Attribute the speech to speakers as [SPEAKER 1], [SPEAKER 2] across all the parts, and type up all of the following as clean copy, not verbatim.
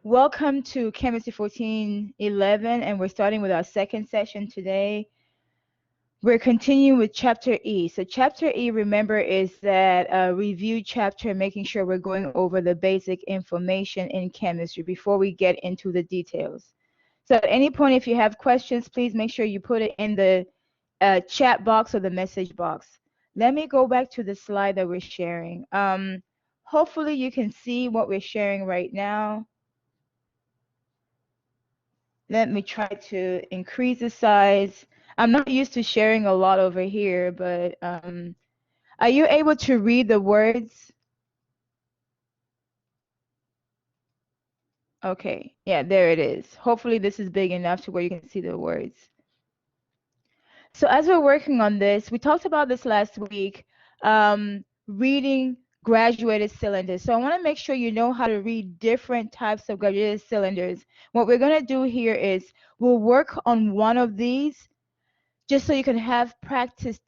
[SPEAKER 1] Welcome to Chemistry 1411, and we're starting with our second session today. We're continuing with Chapter E. So Chapter E, remember, is that review chapter, making sure we're going over the basic information in chemistry before we get into the details. So at any point, if you have questions, please make sure you put it in the chat box or the message box. Let me go back to the slide that we're sharing. Hopefully you can see what we're sharing right now. Let me try to increase the size. I'm not used to sharing a lot over here, but are you able to read the words? Okay, yeah, there it is. Hopefully this is big enough to where you can see the words. So as we're working on this, we talked about this last week, reading graduated cylinders. So I want to make sure you know how to read different types of graduated cylinders. What we're going to do here is we'll work on one of these just so you can have practice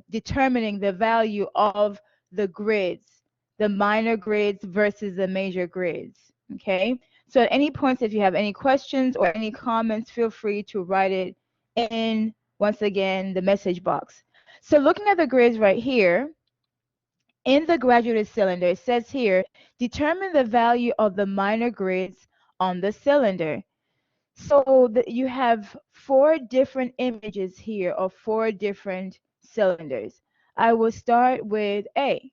[SPEAKER 1] determining the value of the grids, the minor grids versus the major grids, okay? So at any points, if you have any questions or any comments, feel free to write it in, once again, the message box. So looking at the grids right here, in the graduated cylinder, it says here, determine the value of the minor grids on the cylinder. So you have 4 different images here of 4 different cylinders. I will start with A.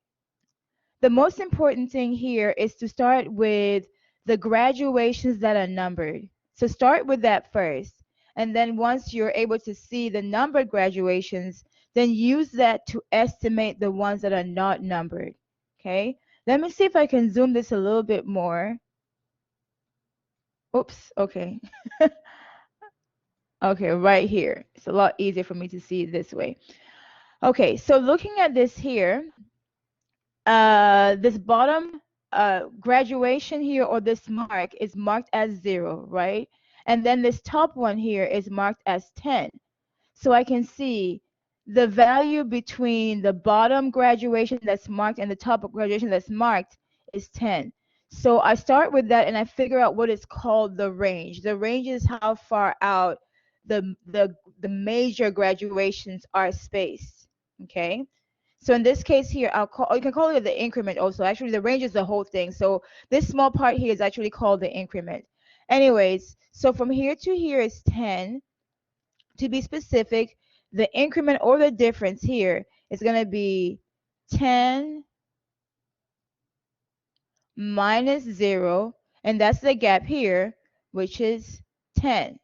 [SPEAKER 1] The most important thing here is to start with the graduations that are numbered. So start with that first. And then once you're able to see the numbered graduations, then use that to estimate the ones that are not numbered. Okay? Let me see if I can zoom this a little bit more. Oops, okay. Okay, right here. It's a lot easier for me to see it this way. Okay, so looking at this here, this bottom graduation here, or this mark, is marked as 0, right? And then this top one here is marked as 10. So I can see the value between the bottom graduation that's marked and the top graduation that's marked is 10. So I start with that and I figure out what is called the range. The range is how far out the major graduations are spaced. Okay. So in this case here, you can call it the increment also. Actually, the range is the whole thing. So this small part here is actually called the increment. Anyways, so from here to here is 10. To be specific, the increment or the difference here is going to be 10 minus 0, and that's the gap here, which is 10.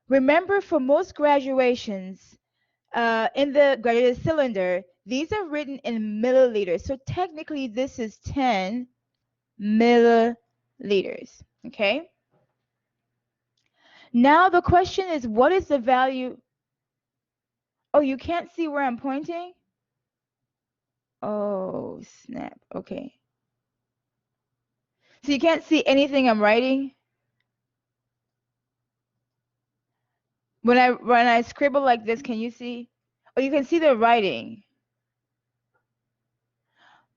[SPEAKER 1] Remember, for most graduations in the graduated cylinder, these are written in milliliters. So technically, this is 10 milliliters. Okay? Now the question is, what is the value? Oh, you can't see where I'm pointing? Oh, snap. Okay. So you can't see anything I'm writing? When I scribble like this, can you see? Oh, you can see the writing.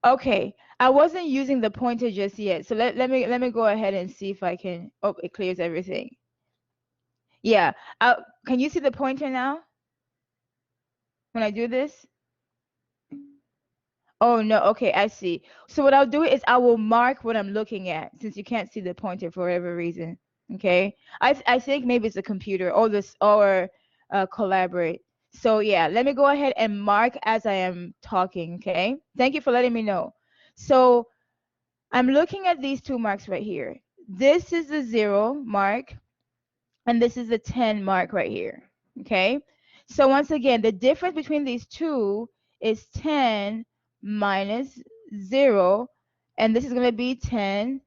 [SPEAKER 1] Okay. I wasn't using the pointer just yet. So let me go ahead and see if I can. Oh, it clears everything. Yeah. Can you see the pointer now? When I do this? Oh, no. Okay, I see. So what I'll do is I will mark what I'm looking at since you can't see the pointer for whatever reason. Okay. I think maybe it's a computer or this or collaborate. So yeah, let me go ahead and mark as I am talking. Okay. Thank you for letting me know. So I'm looking at these 2 marks right here. This is the 0 mark and this is the 10 mark right here. Okay. So once again, the difference between these 2 is 10 minus 0, and this is going to be 10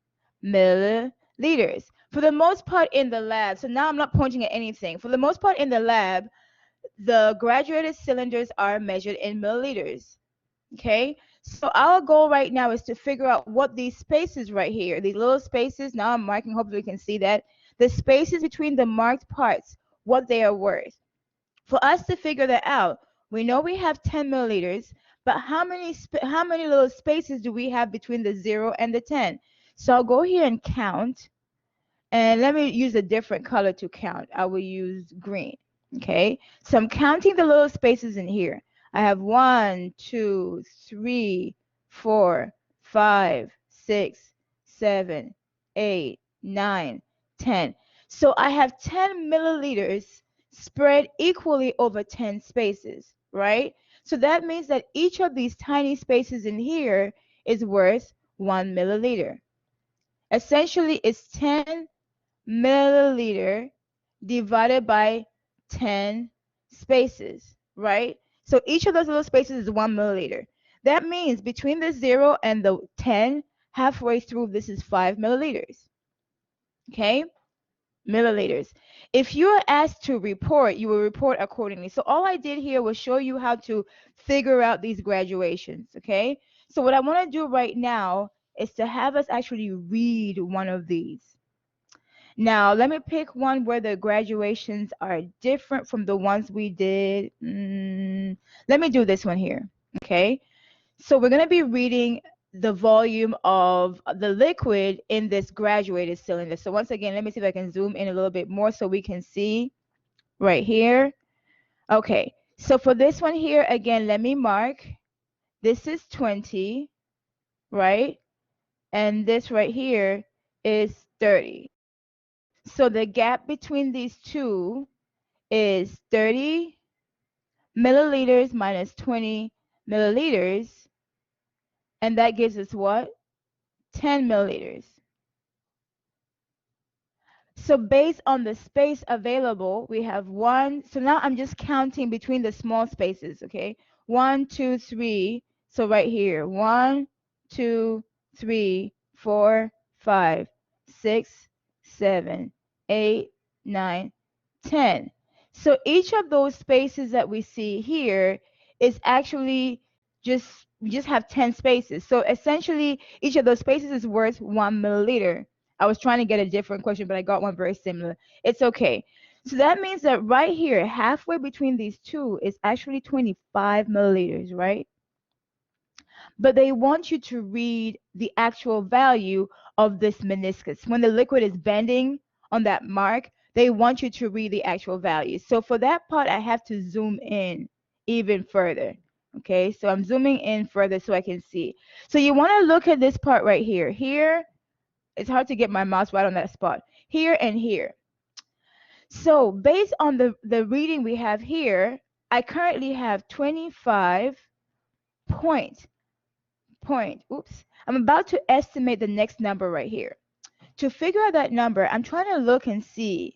[SPEAKER 1] milliliters. For the most part in the lab, so now I'm not pointing at anything. For the most part in the lab, the graduated cylinders are measured in milliliters. Okay, so our goal right now is to figure out what these spaces right here, these little spaces, now I'm marking, hopefully we can see that, the spaces between the marked parts, what they are worth. For us to figure that out, we know we have 10 milliliters, but how many little spaces do we have between the 0 and the 10? So I'll go here and count. And let me use a different color to count. I will use green. Okay. So I'm counting the little spaces in here. I have 1, 2, 3, 4, 5, 6, 7, 8, 9, 10. So I have 10 milliliters spread equally over 10 spaces, right? So that means that each of these tiny spaces in here is worth 1 milliliter. Essentially, it's 10 milliliter divided by 10 spaces, right? So each of those little spaces is 1 milliliter. That means between the 0 and the 10, halfway through, this is 5 milliliters. Okay? Milliliters. If you are asked to report, you will report accordingly. So all I did here was show you how to figure out these graduations. Okay? So what I want to do right now is to have us actually read one of these. Now, let me pick one where the graduations are different from the ones we did. Let me do this one here, okay? So we're going to be reading the volume of the liquid in this graduated cylinder. So once again, let me see if I can zoom in a little bit more so we can see right here. Okay, so for this one here, again, let me mark. This is 20, right? And this right here is 30. So the gap between these two is 30 milliliters minus 20 milliliters. And that gives us what? 10 milliliters. So based on the space available, we have 1. So now I'm just counting between the small spaces, okay? 1, 2, 3. So right here, 1, 2, 3, 4, 5, 6, 7, 8, 9, 10. So each of those spaces that we see here is actually we just have 10 spaces. So essentially, each of those spaces is worth 1 milliliter. I was trying to get a different question, but I got one very similar. It's okay. So that means that right here, halfway between these two is actually 25 milliliters, right? But they want you to read the actual value of this meniscus. When the liquid is bending on that mark, they want you to read the actual value. So for that part, I have to zoom in even further. Okay, so I'm zooming in further so I can see. So you want to look at this part right here. Here, it's hard to get my mouse right on that spot. Here and here. So based on the reading we have here, I currently have 25 oops. I'm about to estimate the next number right here. To figure out that number, I'm trying to look and see.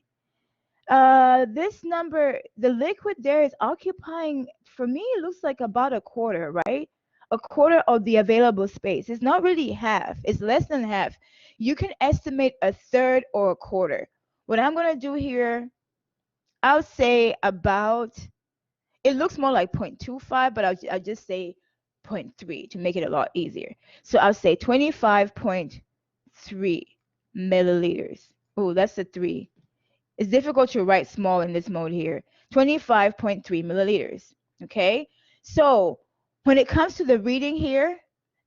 [SPEAKER 1] This number, the liquid there is occupying, for me, it looks like about a quarter, right? A quarter of the available space. It's not really half. It's less than half. You can estimate a third or a quarter. What I'm going to do here, I'll say about, it looks more like 0.25, but I'll just say 0.3 to make it a lot easier. So I'll say 25.3 milliliters. Oh, that's a 3. It's difficult to write small in this mode here. 25.3 milliliters. Okay? So when it comes to the reading here,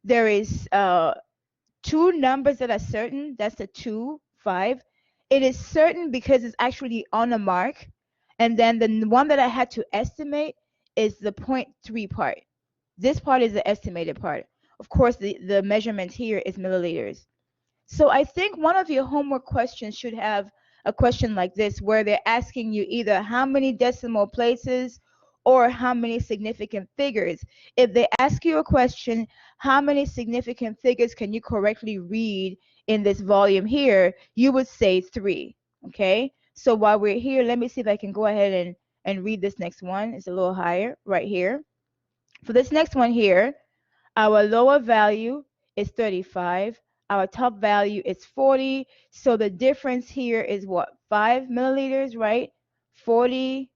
[SPEAKER 1] there is 2 numbers that are certain. That's the 2, 5. It is certain because it's actually on a mark. And then the one that I had to estimate is the 0.3 part. This part is the estimated part. Of course, the measurement here is milliliters. So I think one of your homework questions should have a question like this, where they're asking you either how many decimal places or how many significant figures. If they ask you a question, how many significant figures can you correctly read in this volume here, you would say 3. Okay? So while we're here, let me see if I can go ahead and read this next one. It's a little higher right here. For this next one here, our lower value is 35. Our top value is 40. So the difference here is what? 5 milliliters, right? 40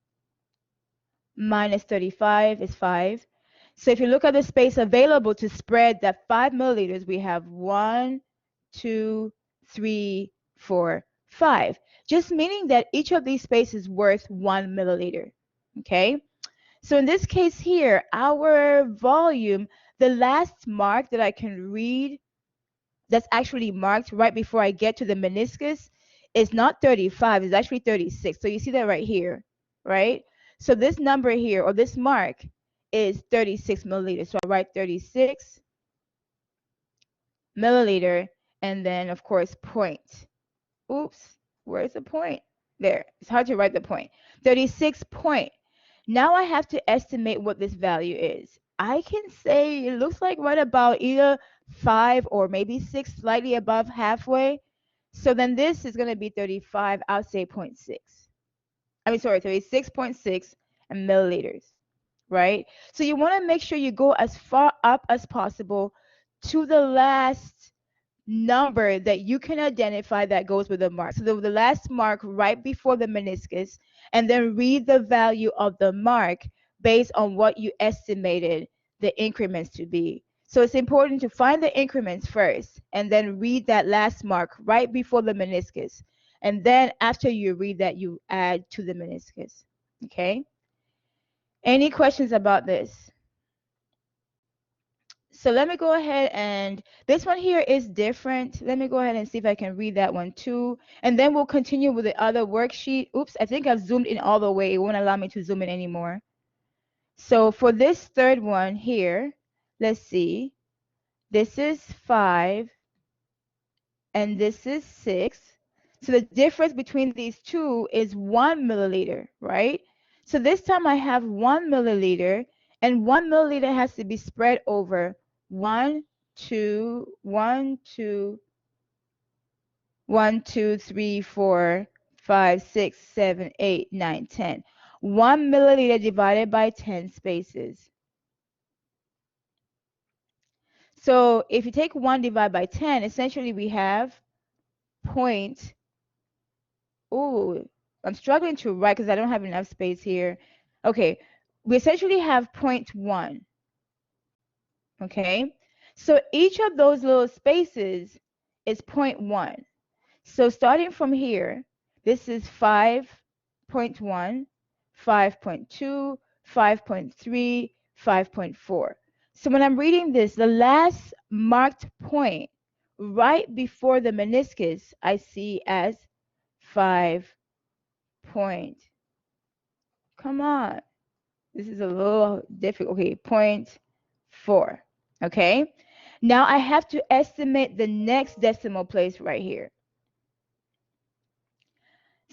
[SPEAKER 1] minus 35 is 5. So if you look at the space available to spread that 5 milliliters, we have 1, 2, 3, 4, 5. Just meaning that each of these spaces is worth 1 milliliter. Okay? So in this case here, our volume, the last mark that I can read that's actually marked right before I get to the meniscus is not 35, it's actually 36. So you see that right here, right? So this number here, or this mark, is 36 milliliters. So I write 36 milliliter, and then of course point. Oops, where's the point? There, it's hard to write the point. 36 point. Now I have to estimate what this value is. I can say it looks like right about either 5 or maybe 6, slightly above halfway. So then this is going to be 35, I'll say 0.6. I mean, sorry, 36.6 milliliters, right? So you want to make sure you go as far up as possible to the last number that you can identify that goes with the mark. So the last mark right before the meniscus, and then read the value of the mark based on what you estimated the increments to be. So it's important to find the increments first and then read that last mark right before the meniscus. And then after you read that, you add to the meniscus. Okay? Any questions about this? So let me go ahead, and this one here is different. Let me go ahead and see if I can read that one too. And then we'll continue with the other worksheet. Oops, I think I've zoomed in all the way. It won't allow me to zoom in anymore. So for this third one here, let's see. This is 5 and this is 6. So the difference between these two is 1 milliliter, right? So this time I have 1 milliliter, and 1 milliliter has to be spread over 1, 2, 1, 2, 1, 2, 3, 4, 5, 6, 7, 8, 9, 10. 1 milliliter divided by 10 spaces. So if you take 1 divided by 10, essentially we have point. Oh, I'm struggling to write because I don't have enough space here. Okay, we essentially have 0.1. Okay, so each of those little spaces is 0.1. So starting from here, this is 5.1, 5.2, 5.3, 5.4. So when I'm reading this, the last marked point right before the meniscus, I see as 5 point. Come on. This is a little difficult. Okay, 0.4. Okay. Now I have to estimate the next decimal place right here.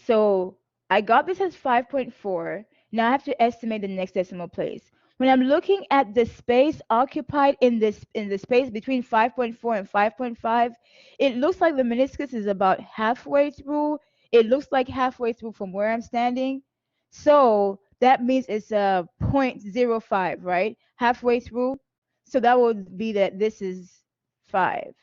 [SPEAKER 1] So I got this as 5.4. Now I have to estimate the next decimal place. When I'm looking at the space occupied in the space between 5.4 and 5.5, it looks like the meniscus is about halfway through. It looks like halfway through from where I'm standing. So that means it's a 0.05, right? Halfway through. So that would be that this is 5.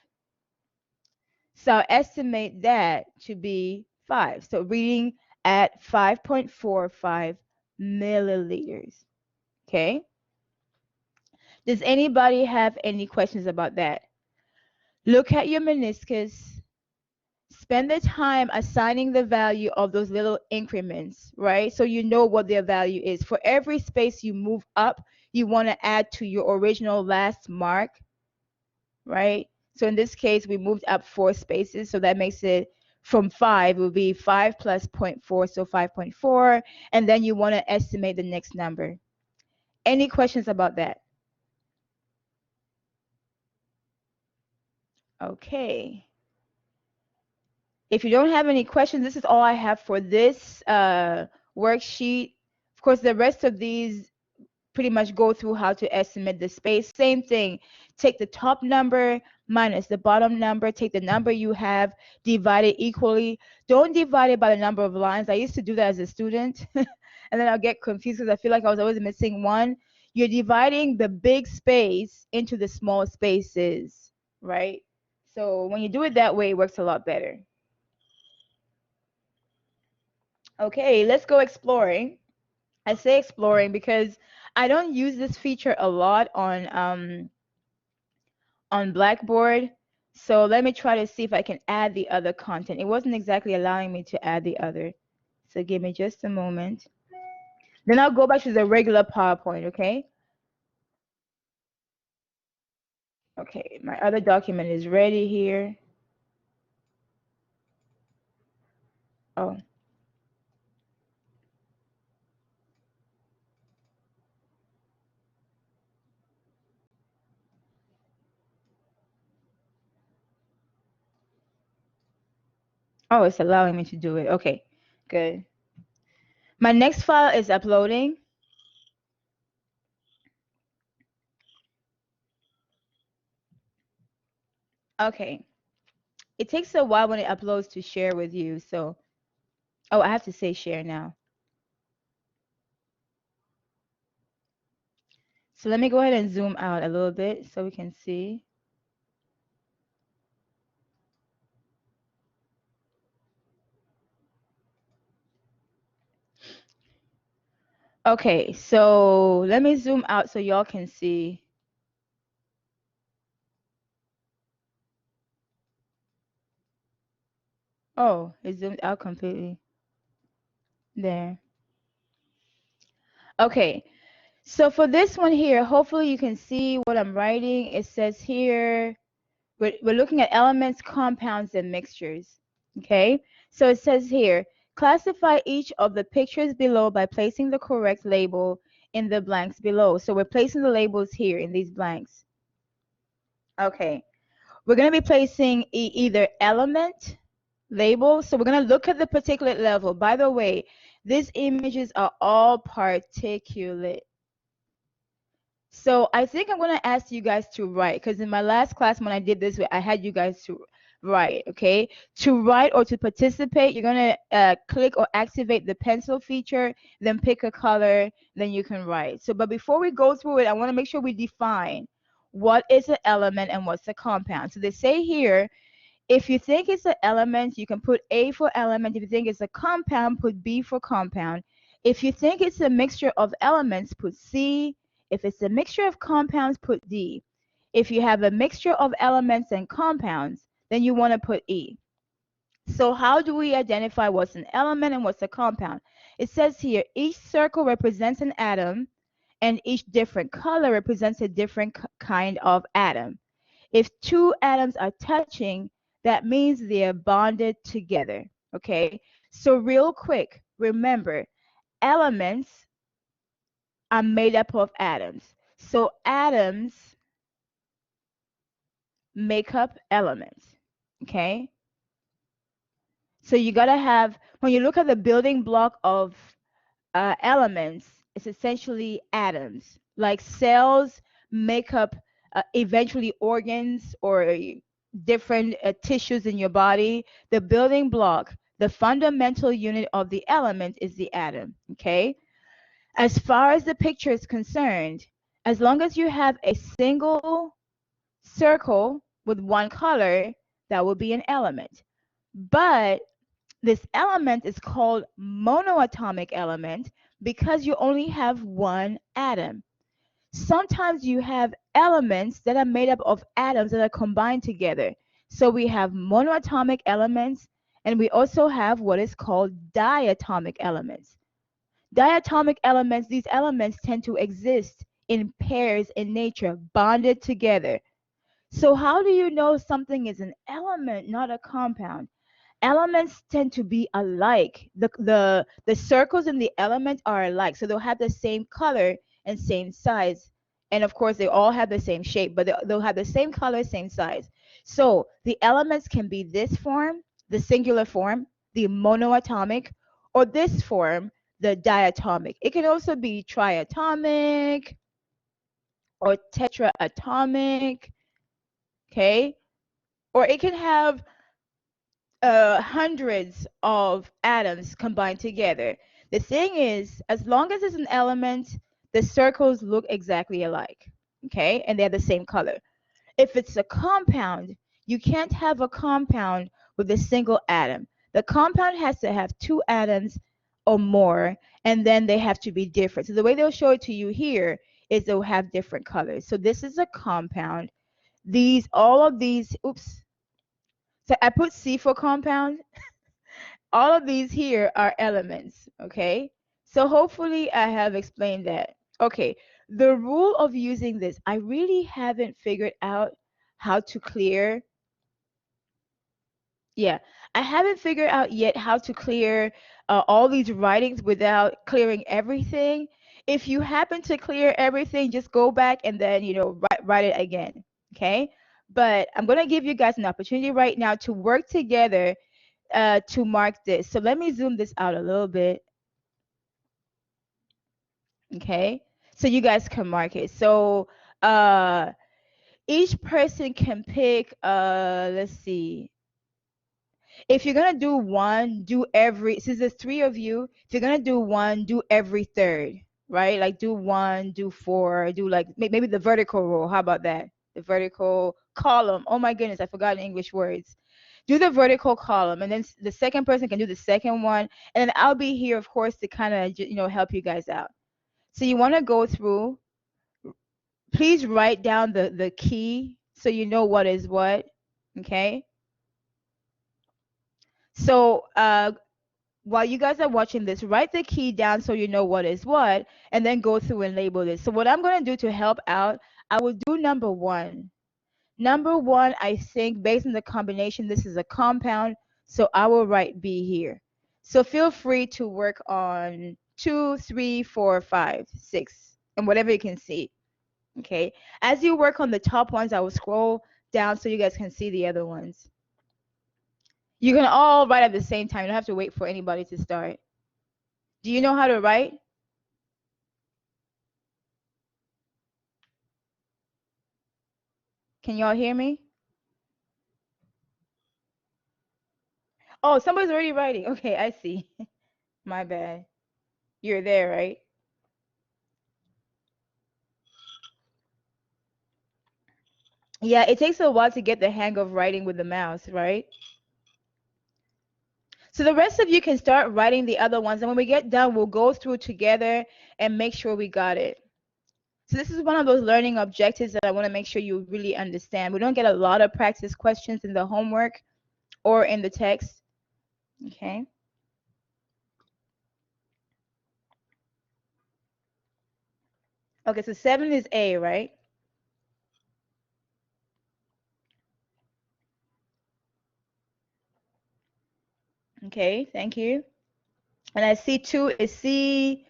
[SPEAKER 1] So I'll estimate that to be 5. So reading at 5.45 milliliters. Okay. Does anybody have any questions about that? Look at your meniscus. Spend the time assigning the value of those little increments, right? So you know what their value is. For every space you move up, you want to add to your original last mark, right? So in this case, we moved up 4 spaces. So that makes it from 5, it will be 5 plus 0.4, so 5.4. And then you want to estimate the next number. Any questions about that? Okay. If you don't have any questions, this is all I have for this worksheet. Of course, the rest of these pretty much go through how to estimate the space. Same thing. Take the top number minus the bottom number. Take the number you have, divide it equally. Don't divide it by the number of lines. I used to do that as a student. And then I'll get confused because I feel like I was always missing one. You're dividing the big space into the small spaces, right? So when you do it that way, it works a lot better. Okay, let's go exploring. I say exploring because I don't use this feature a lot on Blackboard. So let me try to see if I can add the other content. It wasn't exactly allowing me to add the other. So give me just a moment. Then I'll go back to the regular PowerPoint, okay? Okay, my other document is ready here. Oh, oh, it's allowing me to do it. Okay, good. My next file is uploading. Okay, it takes a while when it uploads to share with you. So, oh, I have to say share now. So let me go ahead and zoom out a little bit so we can see. Okay, so let me zoom out so y'all can see. Oh, it zoomed out completely. There. Okay, so for this one here, hopefully you can see what I'm writing. It says here, we're looking at elements, compounds, and mixtures. Okay, so it says here, classify each of the pictures below by placing the correct label in the blanks below. So we're placing the labels here in these blanks. Okay, we're going to be placing either element label. So we're going to look at the particulate level. By the way, these images are all particulate. So I think I'm going to ask you guys to write, because in my last class when I did this, I had you guys to write, okay? To write or to participate, you're going to click or activate the pencil feature, then pick a color, then you can write. So, but before we go through it, I want to make sure we define what is an element and what's a compound. So they say here, if you think it's an element, you can put A for element. If you think it's a compound, put B for compound. If you think it's a mixture of elements, put C. If it's a mixture of compounds, put D. If you have a mixture of elements and compounds, then you want to put E. So how do we identify what's an element and what's a compound? It says here, each circle represents an atom, and each different color represents a different kind of atom. If two atoms are touching, that means they're bonded together. Okay, so real quick, remember, elements are made up of atoms. So atoms make up elements. Okay, so you gotta have, when you look at the building block of elements, it's essentially atoms. Like cells make up eventually organs or different tissues in your body. The building block, the fundamental unit of the element is the atom. Okay. As far as the picture is concerned, as long as you have a single circle with one color, that will be an element. But this element is called monoatomic element because you only have one atom. Sometimes you have elements that are made up of atoms that are combined together. So we have monoatomic elements, and we also have what is called diatomic elements. Diatomic elements, these elements tend to exist in pairs in nature, bonded together. So how do you know something is an element, not a compound? Elements tend to be alike. The circles in the element are alike, so they'll have the same color and same size, and of course they all have the same shape, but they'll have the same color, same size. So the elements can be this form, the singular form, the monoatomic, or this form, the diatomic. It can also be triatomic or tetraatomic, okay, or it can have hundreds of atoms combined together. The thing is, as long as it's an element, the circles look exactly alike, okay? And they're the same color. If it's a compound, you can't have a compound with a single atom. The compound has to have two atoms or more, and then they have to be different. So the way they'll show it to you here is they'll have different colors. So this is a compound. All of these, oops. So I put C for compound. All of these here are elements, okay? So hopefully I have explained that. Okay, the rule of using this, I really haven't figured out how to clear. Yeah, I haven't figured out yet how to clear all these writings without clearing everything. If you happen to clear everything, just go back and then, write it again. Okay? But I'm going to give you guys an opportunity right now to work together to mark this. So let me zoom this out a little bit. Okay? So you guys can mark it. So uh, each person can pick, let's see. If you're gonna do one, do every, since there's three of you, if you're gonna do one, do every third, right? Like do one, do four, do like maybe the vertical row. How about that? The vertical column. Oh my goodness, I forgot the English words. Do the vertical column, and then the second person can do the second one, and then I'll be here, of course, to kind of help you guys out. So you want to go through. Please write down the key so you know what is what. Okay. So while you guys are watching this, write the key down so you know what is what, and then go through and label this. So what I'm going to do to help out, I will do number one. Number one, I think based on the combination, this is a compound, so I will write B here. So feel free to work on 2, 3, 4, 5, 6, and whatever you can see. Okay. As you work on the top ones, I will scroll down so you guys can see the other ones. You can all write at the same time. You don't have to wait for anybody to start. Do you know how to write? Can y'all hear me? Oh, somebody's already writing. Okay, I see. My bad. You're there, right? Yeah, it takes a while to get the hang of writing with the mouse, right? So the rest of you can start writing the other ones, and when we get done, we'll go through together and make sure we got it. So this is one of those learning objectives that I want to make sure you really understand. We don't get a lot of practice questions in the homework or in the text. Okay. Okay, so 7 is A, right? Okay, thank you. And I see 2 is C,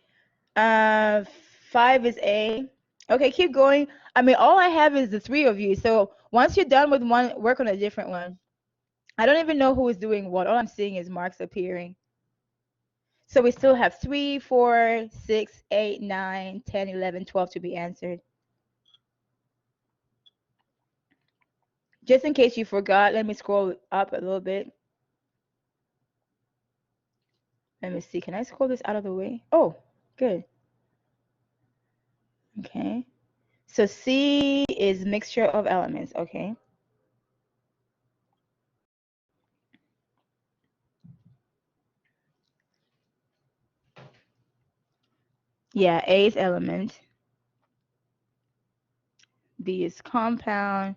[SPEAKER 1] uh, 5 is A. Okay, keep going. I mean, all I have is the three of you. So once you're done with one, work on a different one. I don't even know who is doing what. All I'm seeing is marks appearing. So we still have 3, 4, 6, 8, 9, 10, 11, 12 to be answered. Just in case you forgot, let me scroll up a little bit. Let me see. Can I scroll this out of the way? Oh, good. Okay. So C is mixture of elements. Okay. Yeah, A is element. B is compound.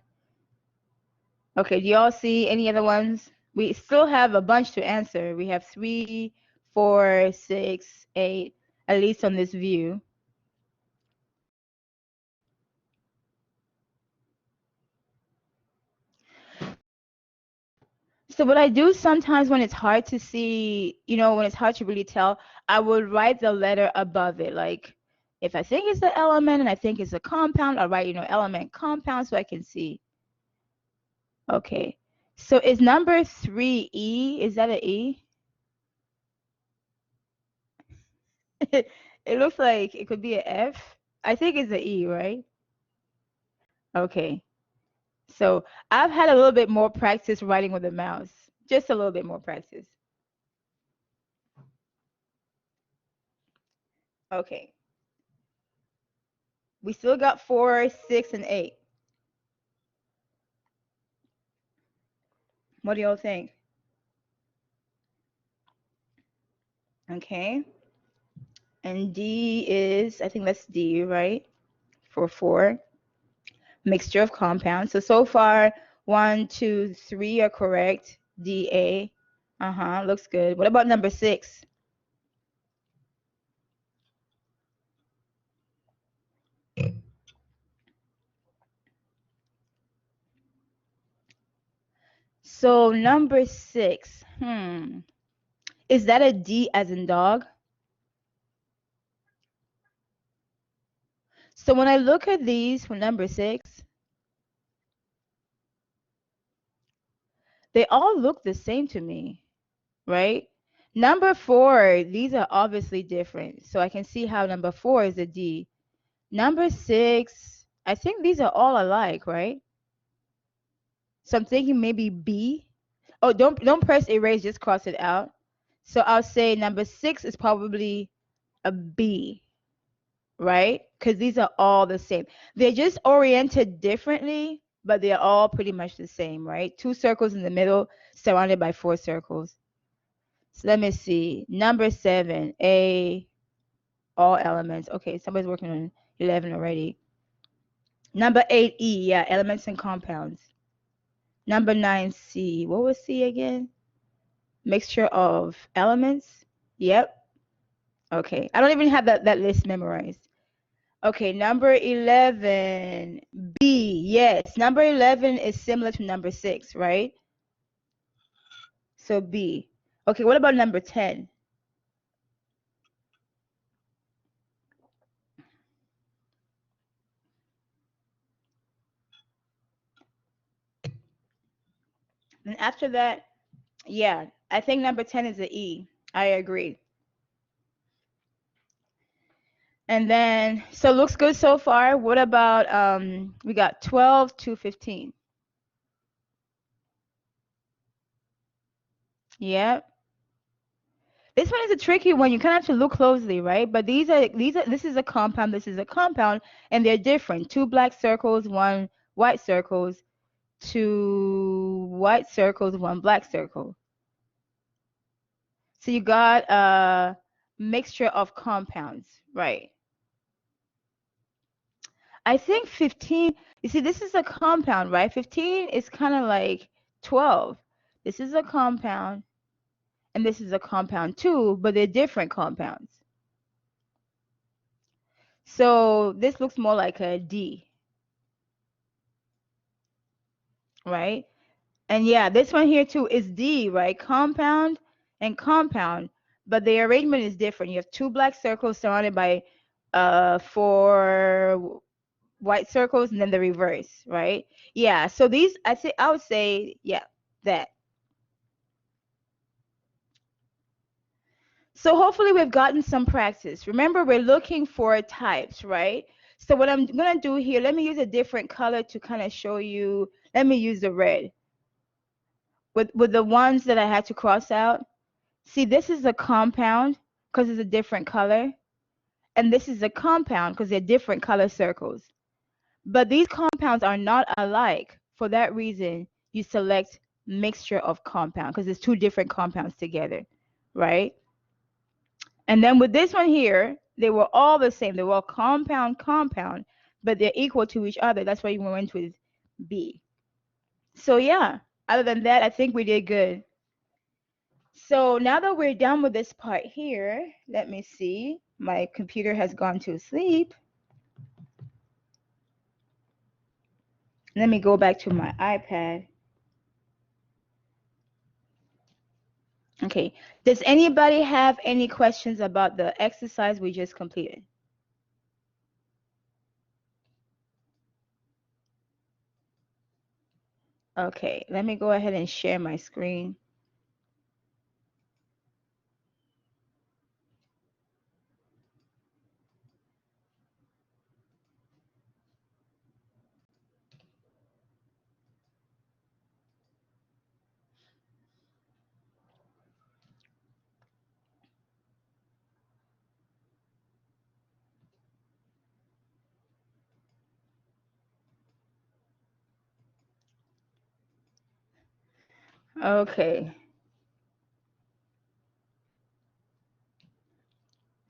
[SPEAKER 1] Okay, do y'all see any other ones? We still have a bunch to answer. We have 3, 4, 6, 8, at least on this view. So what I do sometimes when it's hard to see, when it's hard to really tell, I would write the letter above it. Like if I think it's the element and I think it's a compound, I'll write, element compound so I can see. Okay. So is number 3 E? Is that an E? It looks like it could be an F. I think it's an E, right? Okay. So I've had a little bit more practice writing with a mouse. Just a little bit more practice. Okay. We still got 4, 6, and 8. What do y'all think? Okay. And D is, I think that's D, right? For 4. Mixture of compounds. So far, 1, 2, 3 are correct. D, A. Uh-huh, looks good. What about number 6? So number 6. Is that a D as in dog? So when I look at these for number 6, they all look the same to me, right? Number 4, these are obviously different. So I can see how number 4 is a D. Number 6, I think these are all alike, right? So I'm thinking maybe B. Oh, don't press erase, just cross it out. So I'll say number 6 is probably a B, right? Because these are all the same. They're just oriented differently, but they're all pretty much the same, right? 2 circles in the middle, surrounded by 4 circles. So let me see. Number 7, A, all elements. Okay, somebody's working on 11 already. Number 8, E, yeah, elements and compounds. Number 9, C. What was C again? Mixture of elements. Yep. Okay. I don't even have that list memorized. Okay, number 11, B. Yes, number 11 is similar to number 6, right? So B. Okay, what about number 10? And after that, yeah, I think number 10 is the E. I agree. And then, so looks good so far. What about, we got 12 to 15. Yep. This one is a tricky one. You kind of have to look closely, right? But this is a compound, this is a compound, and they're different. 2 black circles, 1 white circles, 2 white circles, 1 black circle. So you got a mixture of compounds, right? I think 15, you see, this is a compound, right? 15 is kind of like 12. This is a compound, and this is a compound too, but they're different compounds. So this looks more like a D, right? And yeah, this one here too is D, right? Compound and compound, but the arrangement is different. You have 2 black circles surrounded by 4 white circles, and then the reverse, right? Yeah, so these, I would say, yeah, that. So hopefully we've gotten some practice. Remember, we're looking for types, right? So what I'm gonna do here, let me use a different color to kind of show you. Let me use the red. With the ones that I had to cross out. See, this is a compound because it's a different color. And this is a compound because they're different color circles. But these compounds are not alike. For that reason, you select mixture of compound because it's 2 different compounds together, right? And then with this one here, they were all the same. They were all compound, but they're equal to each other. That's why you went with B. So yeah, other than that, I think we did good. So now that we're done with this part here, let me see. My computer has gone to sleep. Let me go back to my iPad. Okay. Does anybody have any questions about the exercise we just completed? Okay, let me go ahead and share my screen. Okay.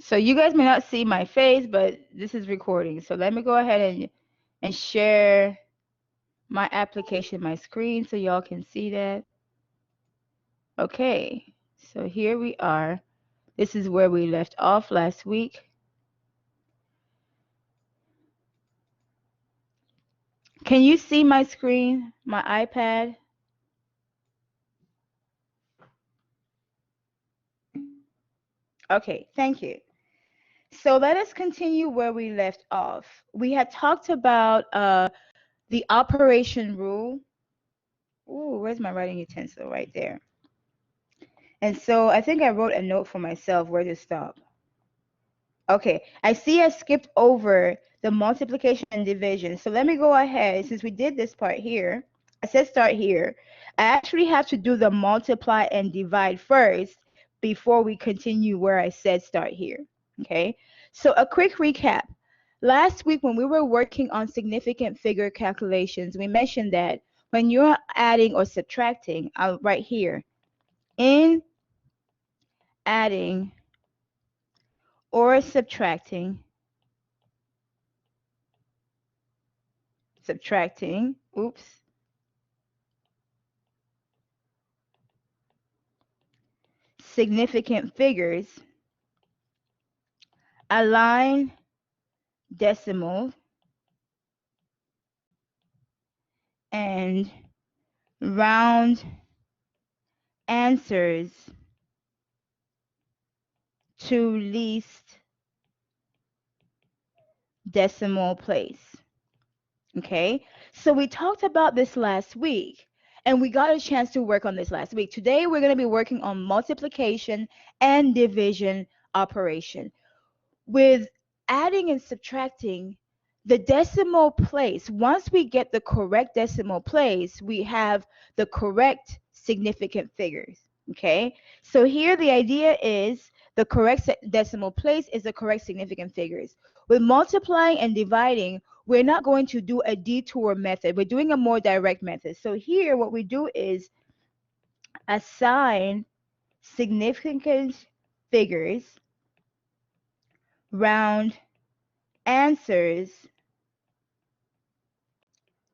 [SPEAKER 1] So you guys may not see my face, but this is recording. So let me go ahead and share my application, my screen, so y'all can see that. Okay. So here we are. This is where we left off last week. Can you see my screen, my iPad? Okay, thank you. So let us continue where we left off. We had talked about the operation rule. Ooh, where's my writing utensil? Right there. And so I think I wrote a note for myself where to stop. Okay, I see I skipped over the multiplication and division. So let me go ahead. Since we did this part here, I said start here. I actually have to do the multiply and divide first before we continue where I said start here. Okay, so a quick recap. Last week when we were working on significant figure calculations, we mentioned that when you're adding or subtracting, right here, in adding or subtracting, oops, significant figures, align decimal, and round answers to least decimal place. Okay, so we talked about this last week and we got a chance to work on this last week. Today we're going to be working on multiplication and division operation. With adding and subtracting, the decimal place, once we get the correct decimal place, we have the correct significant figures. Okay, so here the idea is the correct decimal place is the correct significant figures. With multiplying and dividing, we're not going to do a detour method. We're doing a more direct method. So here what we do is assign significant figures, round answers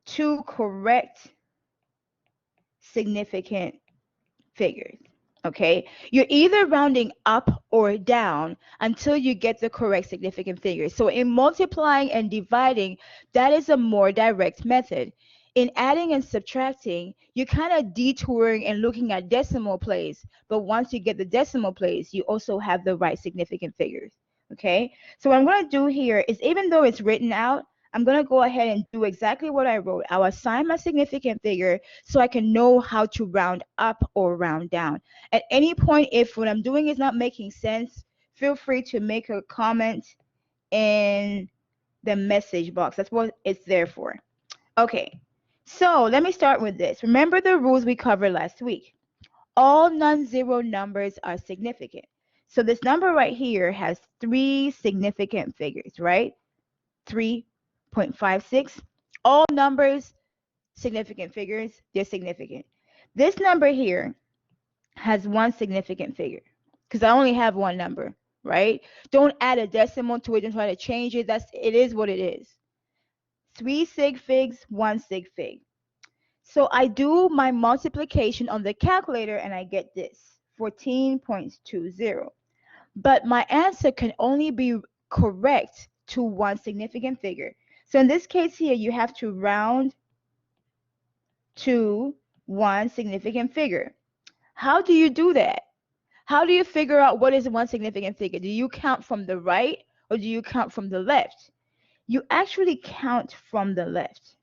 [SPEAKER 1] to correct significant figures. Okay, you're either rounding up or down until you get the correct significant figure. So in multiplying and dividing, that is a more direct method. In adding and subtracting, you're kind of detouring and looking at decimal place, but once you get the decimal place, you also have the right significant figures. Okay, so what I'm going to do here is, even though it's written out, I'm going to go ahead and do exactly what I wrote. I'll assign my significant figure so I can know how to round up or round down. At any point, if what I'm doing is not making sense, feel free to make a comment in the message box. That's what it's there for. Okay, so let me start with this. Remember the rules we covered last week. All non-zero numbers are significant. So this number right here has three significant figures, right? 3.56. All numbers, significant figures, they're significant. This number here has one significant figure because I only have one number, right? Don't add a decimal to it and try to change it. It is what it is. 3 sig figs, 1 sig fig. So I do my multiplication on the calculator and I get this, 14.20. But my answer can only be correct to one significant figure. So in this case here, you have to round to one significant figure. How do you do that? How do you figure out what is one significant figure? Do you count from the right or do you count from the left? You actually count from the left.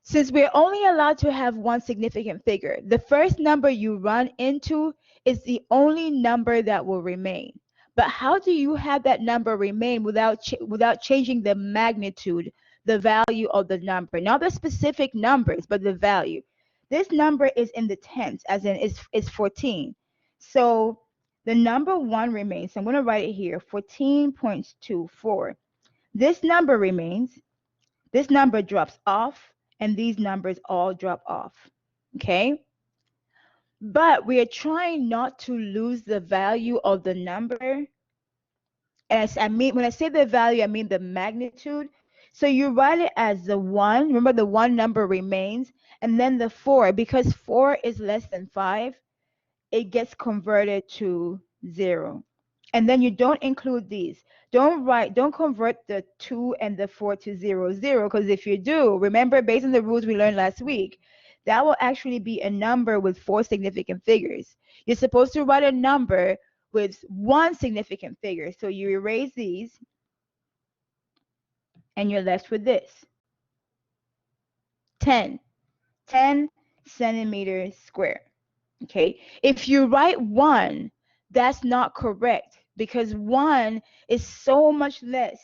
[SPEAKER 1] Since we're only allowed to have one significant figure, the first number you run into is the only number that will remain. But how do you have that number remain without changing the magnitude, the value of the number? Not the specific numbers, but the value. This number is in the tens, as in it's 14. So the number 1 remains. So I'm going to write it here, 14.24. This number remains. This number drops off, and these numbers all drop off. Okay? But we are trying not to lose the value of the number. And I mean, when I say the value, I mean the magnitude. So you write it as the 1. Remember, the 1 number remains. And then the 4, because 4 is less than 5, it gets converted to 0. And then you don't include these. Don't convert the 2 and the 4 to 0, 0, because if you do, remember, based on the rules we learned last week, that will actually be a number with 4 significant figures. You're supposed to write a number with one significant figure. So you erase these and you're left with this. 10 centimeters square. Okay, if you write 1, that's not correct because 1 is so much less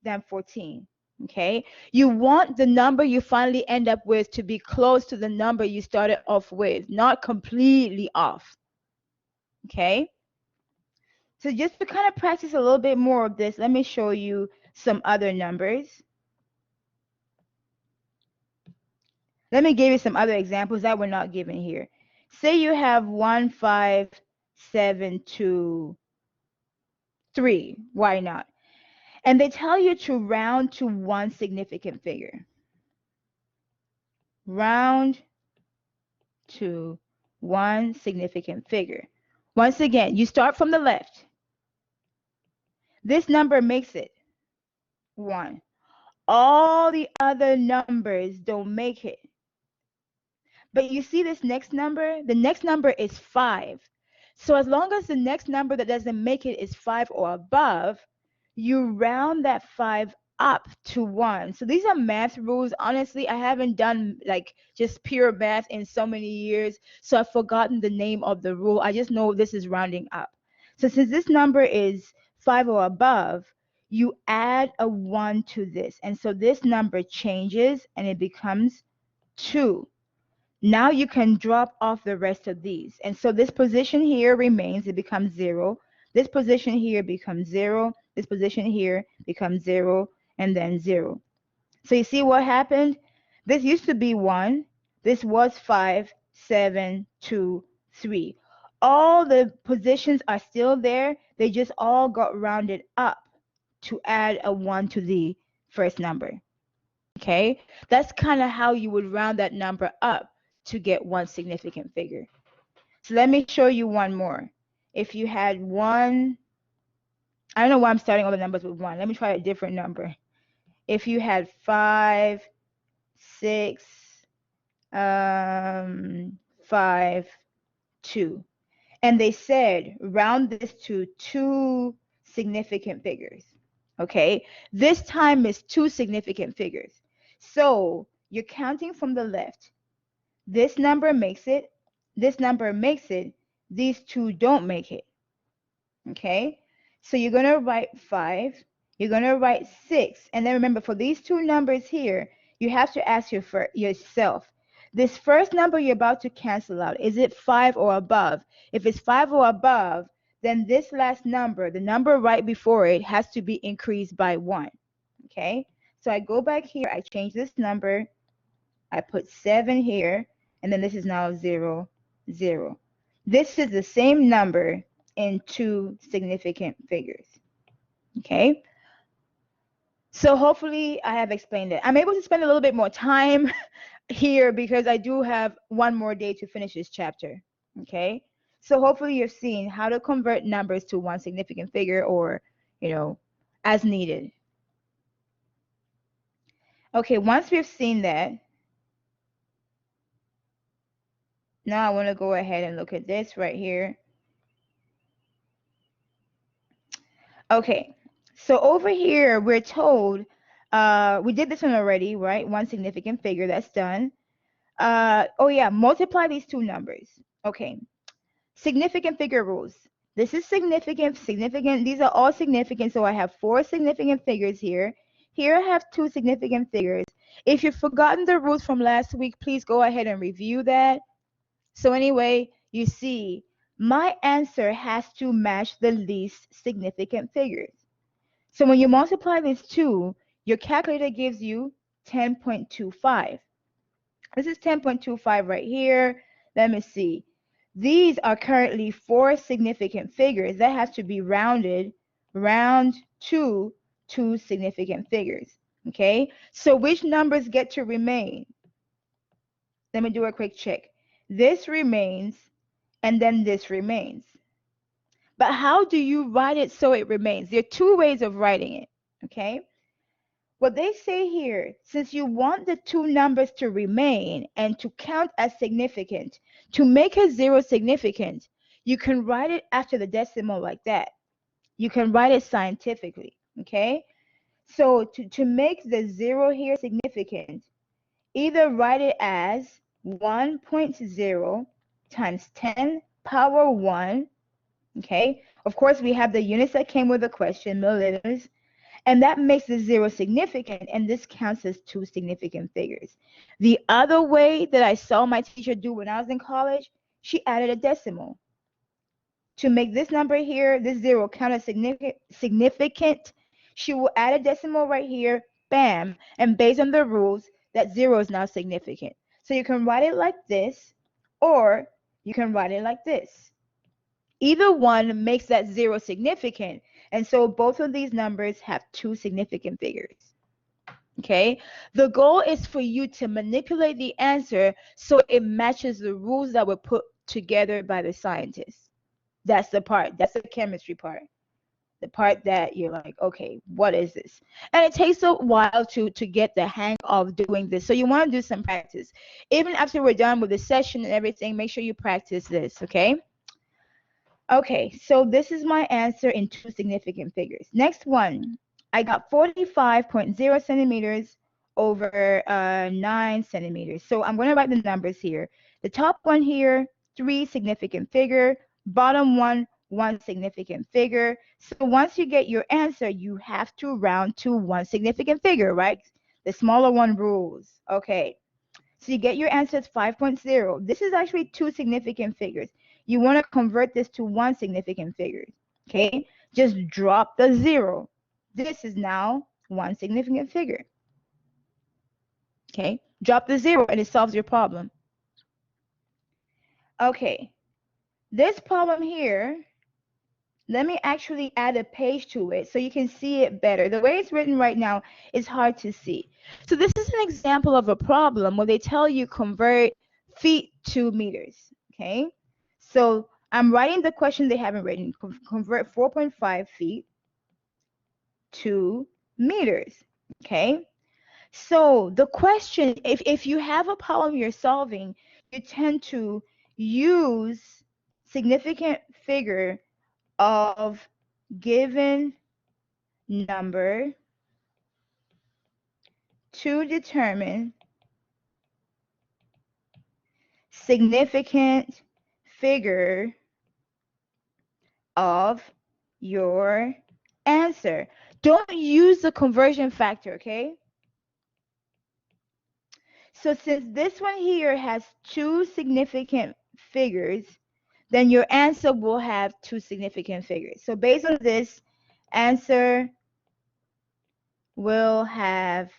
[SPEAKER 1] than 14. Okay, you want the number you finally end up with to be close to the number you started off with, not completely off. Okay, so just to kind of practice a little bit more of this, let me show you some other numbers. Let me give you some other examples that were not given here. Say you have 1, 5, 7, 2, 3. Why not? And they tell you to round to one significant figure. Round to one significant figure. Once again, you start from the left. This number makes it 1. All the other numbers don't make it. But you see this next number? The next number is 5. So as long as the next number that doesn't make it is 5 or above, you round that 5 up to 1. So these are math rules. Honestly, I haven't done like just pure math in so many years, so I've forgotten the name of the rule. I just know this is rounding up. So since this number is 5 or above, you add a 1 to this. And so this number changes and it becomes 2. Now you can drop off the rest of these. And so this position here remains, it becomes 0. This position here becomes 0. This position here becomes 0 and then 0. So you see what happened? This used to be 1. This was 5, 7, 2, 3. All the positions are still there. They just all got rounded up to add a 1 to the first number. Okay? That's kind of how you would round that number up to get one significant figure. So let me show you one more. If you had 1, I don't know why I'm starting all the numbers with 1. Let me try a different number. If you had 5, 6, 5, 2, and they said round this to 2 significant figures. Okay, this time is 2 significant figures. So you're counting from the left. This number makes it. This number makes it. These two don't make it. Okay? So you're going to write 5. You're going to write 6. And then remember, for these two numbers here, you have to ask yourself, this first number you're about to cancel out, is it 5 or above? If it's 5 or above, then this last number, the number right before it, has to be increased by 1. Okay? So I go back here. I change this number. I put 7 here. And then this is now 0, 0. This is the same number in 2 significant figures. Okay? So hopefully I have explained it. I'm able to spend a little bit more time here because I do have one more day to finish this chapter. Okay? So hopefully you've seen how to convert numbers to one significant figure or, as needed. Okay, once we've seen that, now I want to go ahead and look at this right here. Okay, so over here we're told, we did this one already, right? One significant figure, that's done. Oh yeah, multiply these two numbers. Okay, significant figure rules. This is significant, significant. These are all significant, so I have 4 significant figures here. Here I have 2 significant figures. If you've forgotten the rules from last week, please go ahead and review that. So anyway, you see, my answer has to match the least significant figures. So when you multiply these two, your calculator gives you 10.25. This is 10.25 right here. Let me see. These are currently 4 significant figures. That has to be rounded, round to 2 significant figures. Okay, so which numbers get to remain? Let me do a quick check. This remains, and then this remains. But how do you write it so it remains? There are 2 ways of writing it, okay? What they say here, since you want the 2 numbers to remain and to count as significant, to make a 0 significant, you can write it after the decimal like that. You can write it scientifically, okay? So to make the 0 here significant, either write it as 1.0 times 10 power 1, okay? Of course, we have the units that came with the question, milliliters, and that makes the 0 significant, and this counts as two significant figures. The other way that I saw my teacher do when I was in college, she added a decimal. To make this number here, this 0 count as significant, she will add a decimal right here, bam, and based on the rules, that 0 is now significant. So you can write it like this, or you can write it like this. Either one makes that 0 significant, and so both of these numbers have two significant figures. Okay, the goal is for you to manipulate the answer so it matches the rules that were put together by the scientists. That's the part, that's the chemistry part, the part that you're like, okay, what is this? And it takes a while to get the hang of doing this, so you want to do some practice. Even after we're done with the session and everything, make sure you practice this. Okay, so this is my answer in two significant figures. Next one, I got 45.0 centimeters over 9 centimeters. So I'm going to write the numbers here. The top one here, 3 significant figure. Bottom one, 1 significant figure. So once you get your answer, you have to round to 1 significant figure, right? The smaller one rules. Okay, so you get your answer as 5.0. This is actually 2 significant figures. You want to convert this to 1 significant figure. Okay, just drop the 0. This is now 1 significant figure. Okay, drop the 0 and it solves your problem. Okay, this problem here, let me actually add a page to it so you can see it better. The way it's written right now is hard to see. So this is an example of a problem where they tell you convert feet to meters. Okay, so I'm writing the question they haven't written. Convert 4.5 feet to meters. Okay, so the question, if you have a problem you're solving, you tend to use significant figure of given number to determine significant figure of your answer. Don't use the conversion factor, okay? So since this one here has 2 significant figures, then your answer will have 2 significant figures. So based on this, answer will have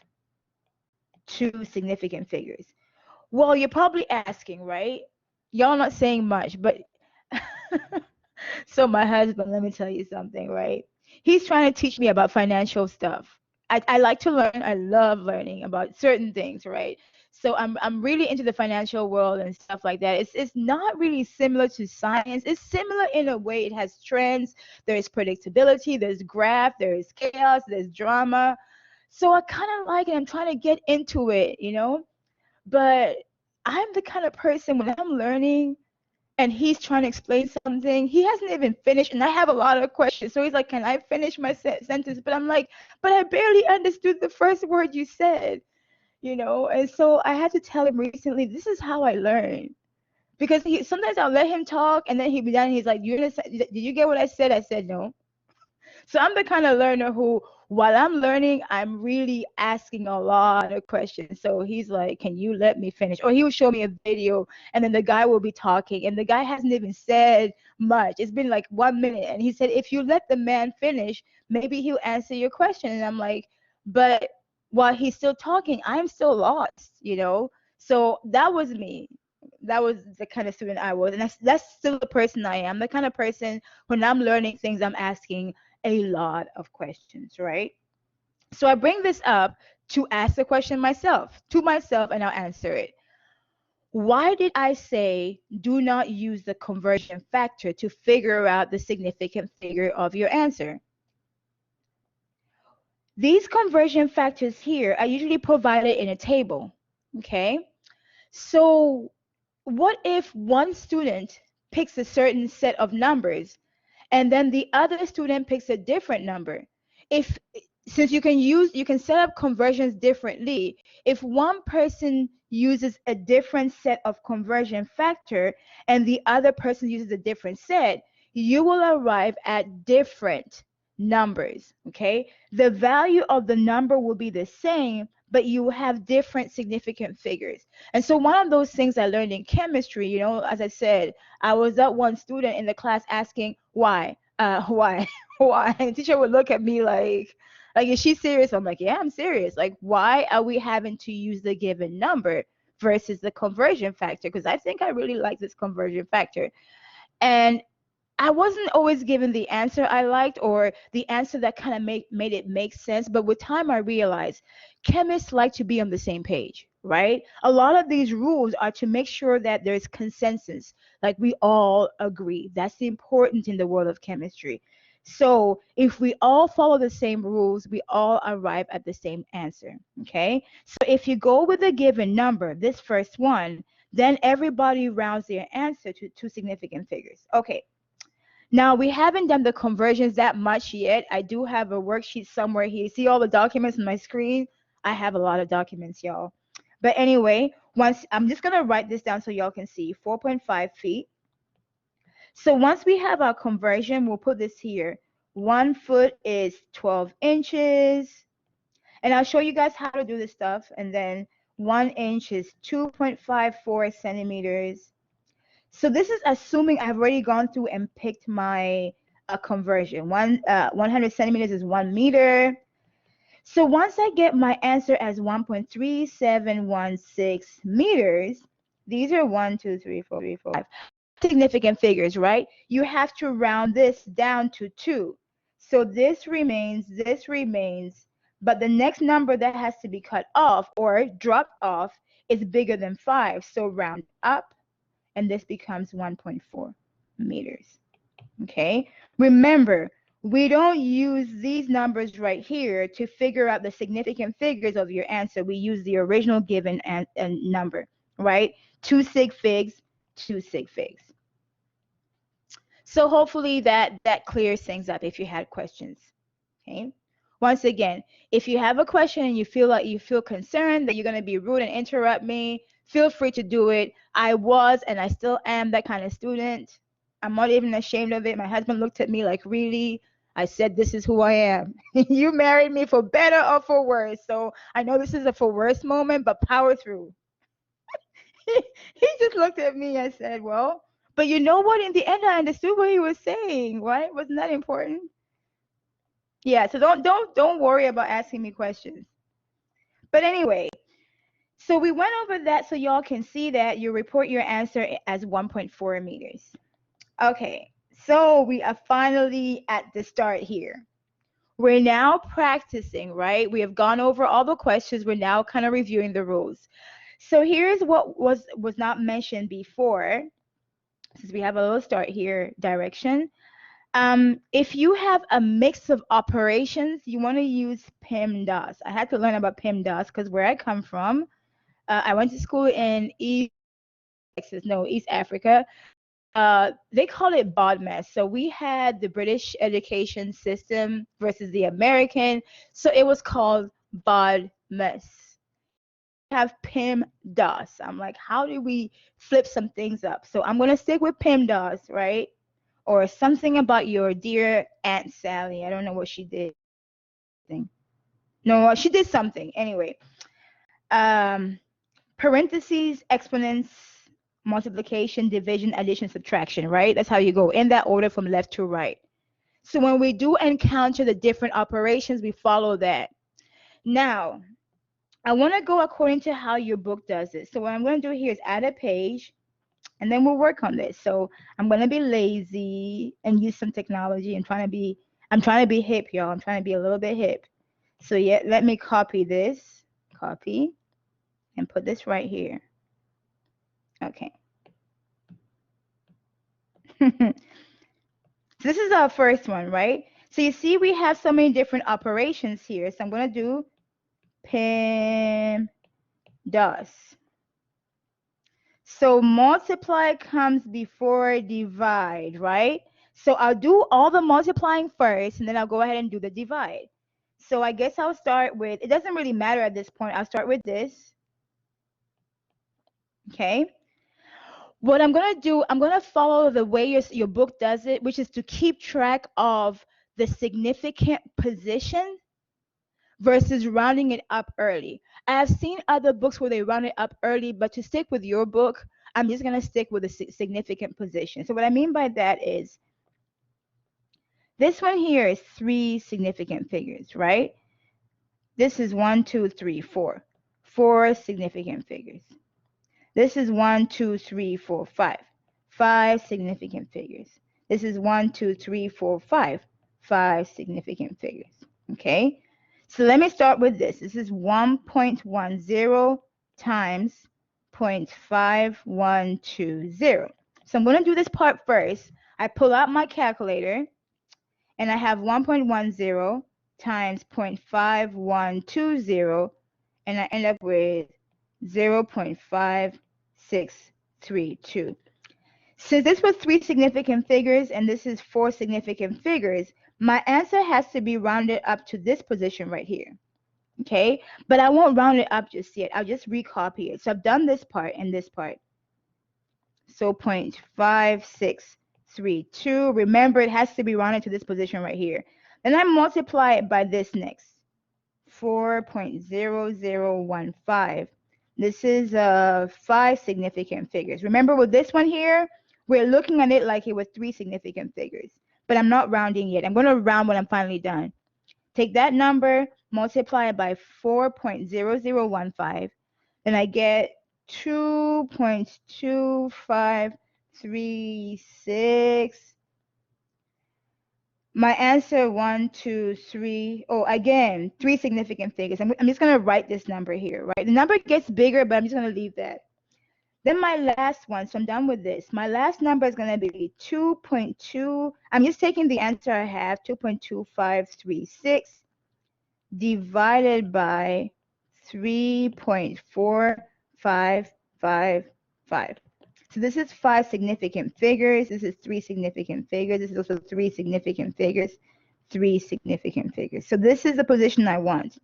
[SPEAKER 1] 2 significant figures. Well, you're probably asking, right? Y'all not saying much, but so my husband, let me tell you something, right? He's trying to teach me about financial stuff. I like to learn. I love learning about certain things, right? So I'm really into the financial world and stuff like that. It's not really similar to science. It's similar in a way. It has trends. There's predictability. There's graph. There's chaos. There's drama. So I kind of like it. I'm trying to get into it, you know. But I'm the kind of person when I'm learning and he's trying to explain something, he hasn't even finished, and I have a lot of questions. So he's like, "Can I finish my sentence?" But I'm like, "But I barely understood the first word you said." You know, and so I had to tell him recently, this is how I learn. Because sometimes I'll let him talk and then he'll be done. He's like, did you get what I said? I said, no. So I'm the kind of learner who, while I'm learning, I'm really asking a lot of questions. So he's like, can you let me finish? Or he will show me a video and then the guy will be talking and the guy hasn't even said much. It's been like 1 minute. And he said, if you let the man finish, maybe he'll answer your question. And I'm like, but while he's still talking, I'm still lost, you know? So that was me. That was the kind of student I was. And that's still the person I am. The kind of person, when I'm learning things, I'm asking a lot of questions, right? So I bring this up to ask the question to myself, and I'll answer it. Why did I say do not use the conversion factor to figure out the significant figure of your answer? These conversion factors here are usually provided in a table, okay? So what if one student picks a certain set of numbers, and then the other student picks a different number. If Since you can set up conversions differently. If one person uses a different set of conversion factor and the other person uses a different set, you will arrive at different numbers. Okay, the value of the number will be the same, but you have different significant figures. And so one of those things I learned in chemistry, as I said, I was that one student in the class asking why, why, why. And the teacher would look at me like, is she serious? I'm like, yeah, I'm serious. Like, why are we having to use the given number versus the conversion factor? Because I think I really like this conversion factor. And I wasn't always given the answer I liked or the answer that kind of made it make sense. But with time, I realized chemists like to be on the same page, right? A lot of these rules are to make sure that there's consensus, like we all agree. That's important in the world of chemistry. So if we all follow the same rules, we all arrive at the same answer, okay? So if you go with a given number, this first one, then everybody rounds their answer to two significant figures. Okay. Now, we haven't done the conversions that much yet. I do have a worksheet somewhere here. See all the documents on my screen? I have a lot of documents, y'all. But anyway, I'm just going to write this down so y'all can see. 4.5 feet. So once we have our conversion, we'll put this here. 1 foot is 12 inches. And I'll show you guys how to do this stuff. And then 1 inch is 2.54 centimeters. So this is assuming I've already gone through and picked my conversion. 100 centimeters is 1 meter. So once I get my answer as 1.3716 meters, these are 1, 2, 3, 4, 5 significant figures, right? You have to round this down to 2. So this remains, but the next number that has to be cut off or dropped off is bigger than 5. So round up, and this becomes 1.4 meters. Okay, remember, we don't use these numbers right here to figure out the significant figures of your answer. We use the original given number, right? 2 sig figs, 2 sig figs. So hopefully that clears things up if you had questions. Okay. Once again, if you have a question and you feel concerned that you're going to be rude and interrupt me, feel free to do it. I was and I still am that kind of student. I'm not even ashamed of it. My husband looked at me like, really? I said, this is who I am. You married me for better or for worse. So I know this is a for worse moment, but power through. He just looked at me and said, well, but you know what? In the end, I understood what he was saying, right? Wasn't that important? Yeah, so don't worry about asking me questions. But anyway, so we went over that so y'all can see that you report your answer as 1.4 meters. Okay, so we are finally at the start here. We're now practicing, right? We have gone over all the questions. We're now kind of reviewing the rules. So here's what was not mentioned before, since we have a little start here, direction. If you have a mix of operations, you want to use PEMDAS. I had to learn about PEMDAS because where I come from, I went to school in East Africa. They call it BODMAS. So we had the British education system versus the American. So it was called BODMAS. Have PEMDAS. I'm like, how do we flip some things up? So I'm going to stick with PEMDAS, right? Or something about your dear Aunt Sally. I don't know what she did. No, she did something. Anyway, parentheses, exponents, multiplication, division, addition, subtraction, right? That's how you go in that order from left to right. So when we do encounter the different operations, we follow that. Now, I want to go according to how your book does it. So what I'm going to do here is add a page, and then we'll work on this. So I'm going to be lazy and use some technology. I'm trying to be hip, y'all. I'm trying to be a little bit hip. So yeah, let me copy this, and put this right here. Okay. So this is our first one, right? So you see we have so many different operations here. So I'm going to do PEMDAS. So multiply comes before divide, right? So I'll do all the multiplying first, and then I'll go ahead and do the divide. So I guess I'll start with, it doesn't really matter at this point. I'll start with this. Okay. What I'm going to do, I'm going to follow the way your book does it, which is to keep track of the significant position versus rounding it up early. I've seen other books where they round it up early, but to stick with your book, I'm just going to stick with a significant position. So what I mean by that is this one here is 3 significant figures, right? This is 1, 2, 3, 4. 4 significant figures. This is 1, 2, 3, 4, 5. 5 significant figures. This is 1, 2, 3, 4, 5. 5 significant figures. Okay? So let me start with this. This is 1.10 times 0.5120. So I'm going to do this part first. I pull out my calculator, and I have 1.10 times 0.5120, and I end up with 0.5632. Since this was 3 significant figures and this is 4 significant figures, my answer has to be rounded up to this position right here. Okay, but I won't round it up just yet. I'll just recopy it. So I've done this part and this part. So 0.5632. Remember, it has to be rounded to this position right here. Then I multiply it by this next. 4.0015. This is 5 significant figures. Remember with this one here, we're looking at it like it was 3 significant figures. But I'm not rounding yet. I'm going to round when I'm finally done. Take that number, multiply it by 4.0015. Then I get 2.2536. My answer 1, 2, 3. Oh, again, 3 significant figures. I'm just going to write this number here, right? The number gets bigger, but I'm just going to leave that. Then my last one, so I'm done with this. My last number is going to be 2.2. I'm just taking the answer I have, 2.2536 divided by 3.4555. So this is 5 significant figures. This is 3 significant figures. This is also 3 significant figures. 3 significant figures. So this is the position I want.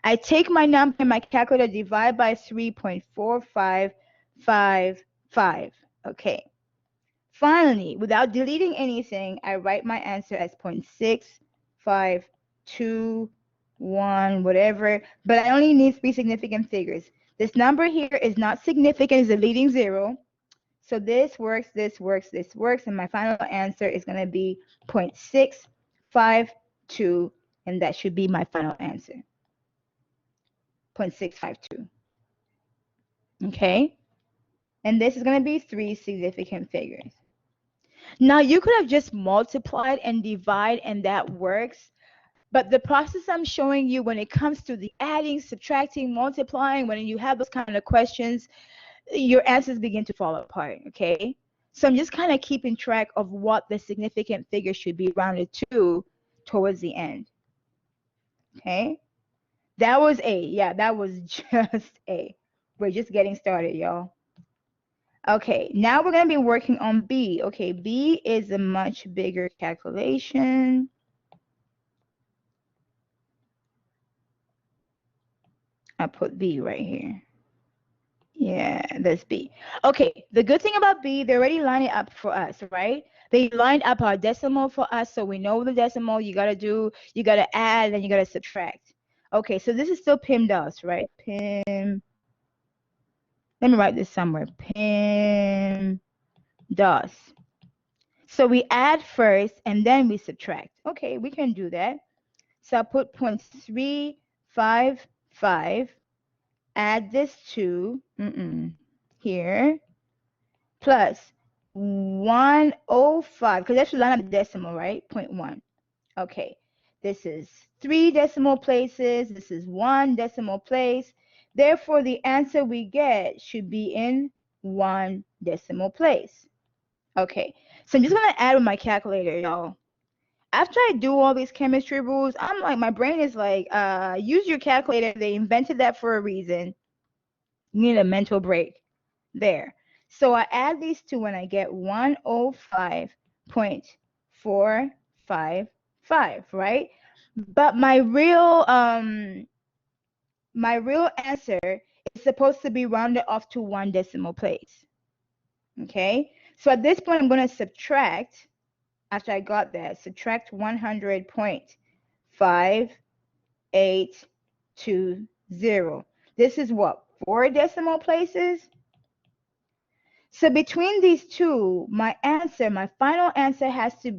[SPEAKER 1] I take my number in my calculator, divide by 3.4555. Okay. Finally, without deleting anything, I write my answer as 0.6521, whatever. But I only need 3 significant figures. This number here is not significant. It's a leading 0. So this works, this works, this works, and my final answer is going to be 0.652, and that should be my final answer. 0.652. Okay? And this is going to be 3 significant figures. Now, you could have just multiplied and divide, and that works. But the process I'm showing you when it comes to the adding, subtracting, multiplying, when you have those kind of questions, your answers begin to fall apart, okay? So I'm just kind of keeping track of what the significant figure should be rounded to towards the end, okay? That was A. Yeah, that was just A. We're just getting started, y'all. Okay, now we're going to be working on B. Okay, B is a much bigger calculation. I'll put B right here. Yeah, that's B. Okay, the good thing about B, they already line it up for us, right? They lined up our decimal for us, so we know the decimal you got to add, and you got to subtract. Okay, so this is still PEMDAS, right? PEMDAS. Let me write this somewhere. PEMDAS. So we add first, and then we subtract. Okay, we can do that. So I'll put 0.355. Add this to here plus 105, because that's the line of the decimal, right? 0.1. Okay, this is 3 decimal places. This is 1 decimal place. Therefore, the answer we get should be in 1 decimal place. Okay, so I'm just going to add with my calculator, y'all. After I do all these chemistry rules, I'm like, my brain is like, use your calculator. They invented that for a reason. You need a mental break there. So I add these two and I get 105.455, right? But my real answer is supposed to be rounded off to 1 decimal place. Okay? So at this point I'm going to subtract, after I got that, subtract 100.5820. This is what? 4 decimal places? So between these two, my final answer has to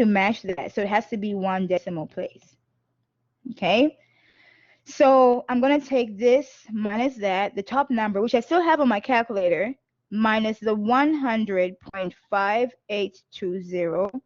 [SPEAKER 1] match that. So it has to be 1 decimal place. Okay? So I'm going to take this minus that, the top number, which I still have on my calculator, minus the 100.5820,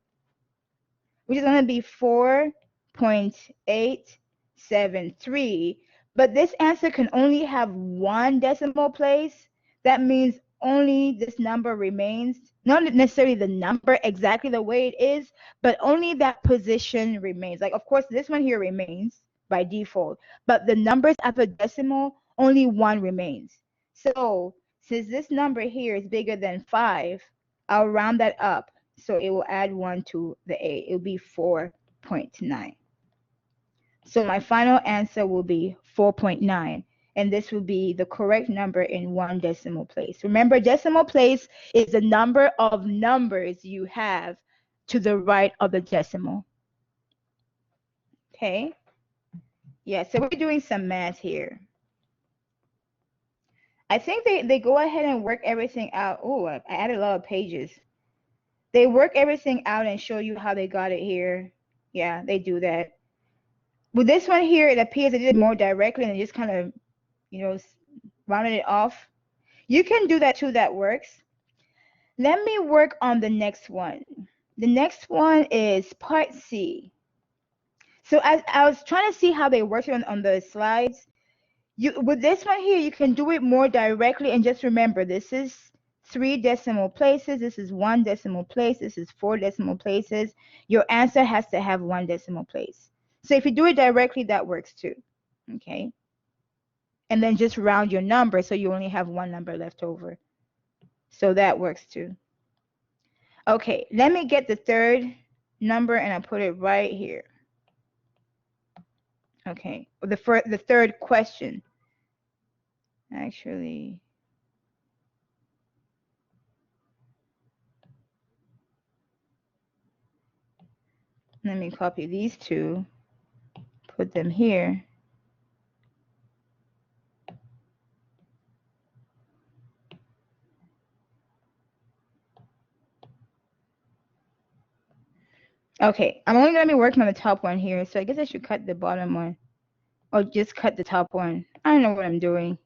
[SPEAKER 1] which is going to be 4.873. But this answer can only have 1 decimal place. That means only this number remains, not necessarily the number exactly the way it is, but only that position remains. Like, of course, this one here remains by default, but the numbers after decimal, only 1 remains. So since this number here is bigger than 5, I'll round that up. So it will add 1 to the 8. It will be 4.9. So my final answer will be 4.9. And this will be the correct number in 1 decimal place. Remember, decimal place is the number of numbers you have to the right of the decimal. Okay? Yeah, so we're doing some math here. I think they go ahead and work everything out. Oh, I added a lot of pages. They work everything out and show you how they got it here. Yeah, they do that. With this one here, it appears they did it more directly and they just kind of, rounded it off. You can do that too, that works. Let me work on the next one. The next one is part C. So I was trying to see how they worked on the slides. With this one here, you can do it more directly, and just remember, this is 3 decimal places, this is 1 decimal place, this is 4 decimal places. Your answer has to have 1 decimal place. So if you do it directly, that works too. Okay? And then just round your number so you only have 1 number left over. So that works too. Okay, let me get the third number and I put it right here. Okay, the third question. Actually, let me copy these two, put them here. Okay, I'm only going to be working on the top one here, so I guess I should cut the bottom one. Or just cut the top one. I don't know what I'm doing.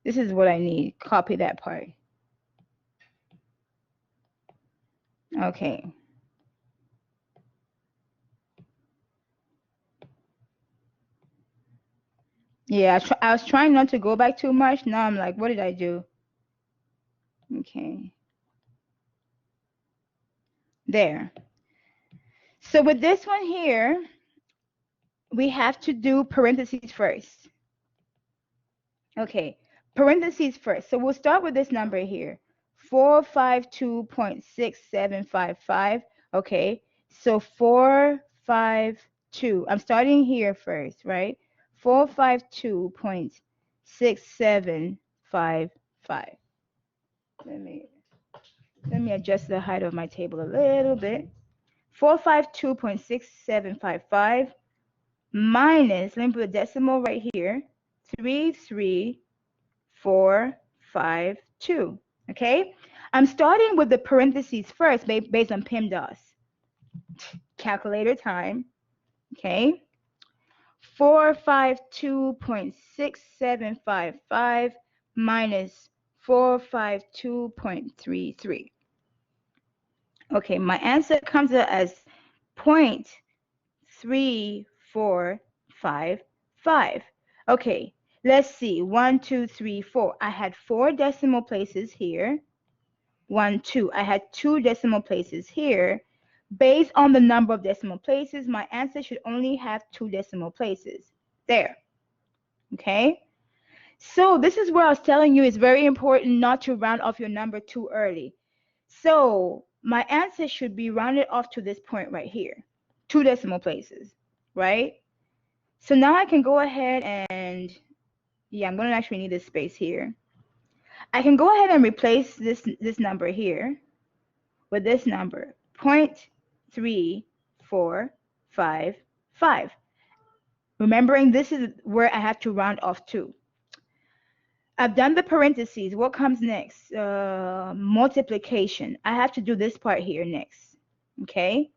[SPEAKER 1] This is what I need. Copy that part. Okay. Yeah, I was trying not to go back too much. Now I'm like, what did I do? Okay. There. So with this one here, we have to do parentheses first. Okay, parentheses first. So we'll start with this number here, 452.6755. Okay, so 452. I'm starting here first, right? 452.6755. Let me adjust the height of my table a little bit. 452.6755 minus, let me put a decimal right here, 33452. Okay, I'm starting with the parentheses first based on PEMDAS. Calculator time. Okay, 452.6755 minus 452.33. Okay, my answer comes out as 0.3455. Okay, let's see. 1, 2, 3, 4. I had 4 decimal places here. 1, 2. I had 2 decimal places here. Based on the number of decimal places, my answer should only have 2 decimal places. There. Okay? So this is where I was telling you it's very important not to round off your number too early. So my answer should be rounded off to this point right here, 2 decimal places, right? So now I can go ahead and, yeah, I'm going to actually need this space here. I can go ahead and replace this number here with this number, 0.3455. Remembering this is where I have to round off to. I've done the parentheses. What comes next? Multiplication. I have to do this part here next. Okay.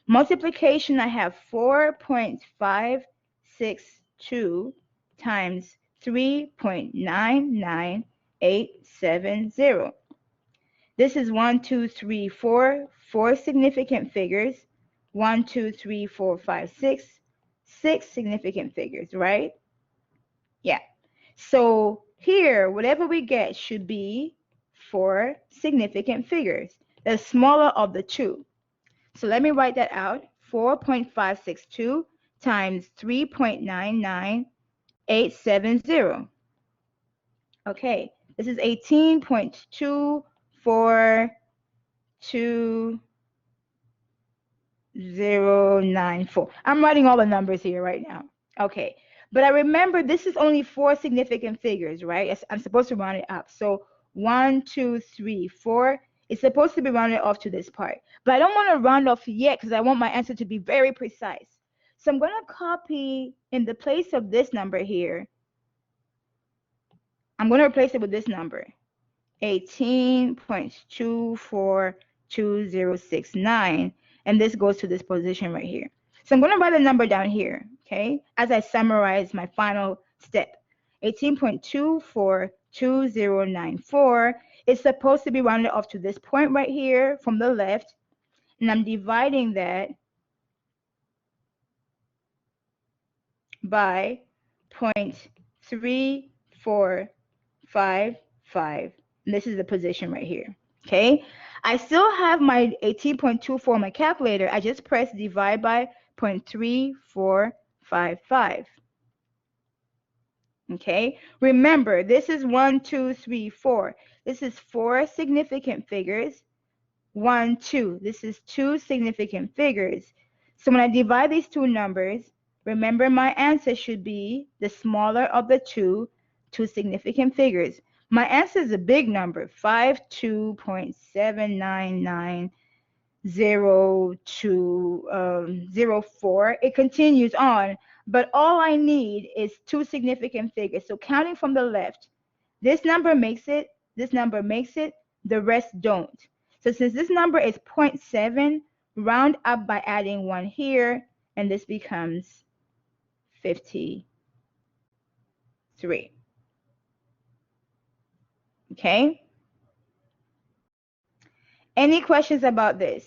[SPEAKER 1] Multiplication, I have 4.562 times 3.99870. This is 1, 2, 3, 4, 4 significant figures. 1, 2, 3, 4, 5, 6, 6 significant figures, right? Yeah. So here, whatever we get should be 4 significant figures, the smaller of the two. So let me write that out. 4.562 times 3.99870. Okay, this is 18.24294. I'm writing all the numbers here right now. Okay, but I remember this is only 4 significant figures, right? I'm supposed to round it up. So 1, 2, 3, 4. It's supposed to be rounded off to this part. But I don't want to round off yet because I want my answer to be very precise. So I'm going to copy in the place of this number here. I'm going to replace it with this number, 18.242069. And this goes to this position right here. So I'm going to write the number down here, okay, as I summarize my final step. 18.242094 is supposed to be rounded off to this point right here from the left. And I'm dividing that by 0.3455. And this is the position right here. Okay, I still have my 18.24 on my calculator. I just press divide by 0.3455. Okay, remember this is 1, 2, 3, 4. This is 4 significant figures. 1, 2. This is 2 significant figures. So when I divide these two numbers, remember my answer should be the smaller of the two significant figures. My answer is a big number, 52.7900204. It continues on, but all I need is 2 significant figures. So counting from the left, this number makes it, this number makes it, the rest don't. So since this number is 0.7, round up by adding 1 here, and this becomes 53. Okay? Any questions about this?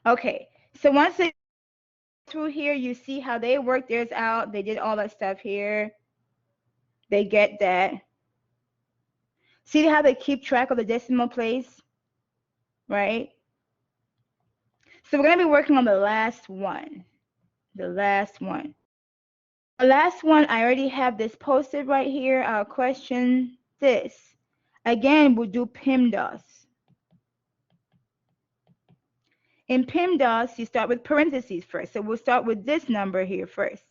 [SPEAKER 1] Okay, so once they through here, you see how they worked theirs out. They did all that stuff here. They get that. See how they keep track of the decimal place, right? So we're going to be working on the last one. The last one. The last one, I already have this posted right here. I'll question this. Again, we'll do PEMDAS. In PEMDAS, you start with parentheses first. So we'll start with this number here first.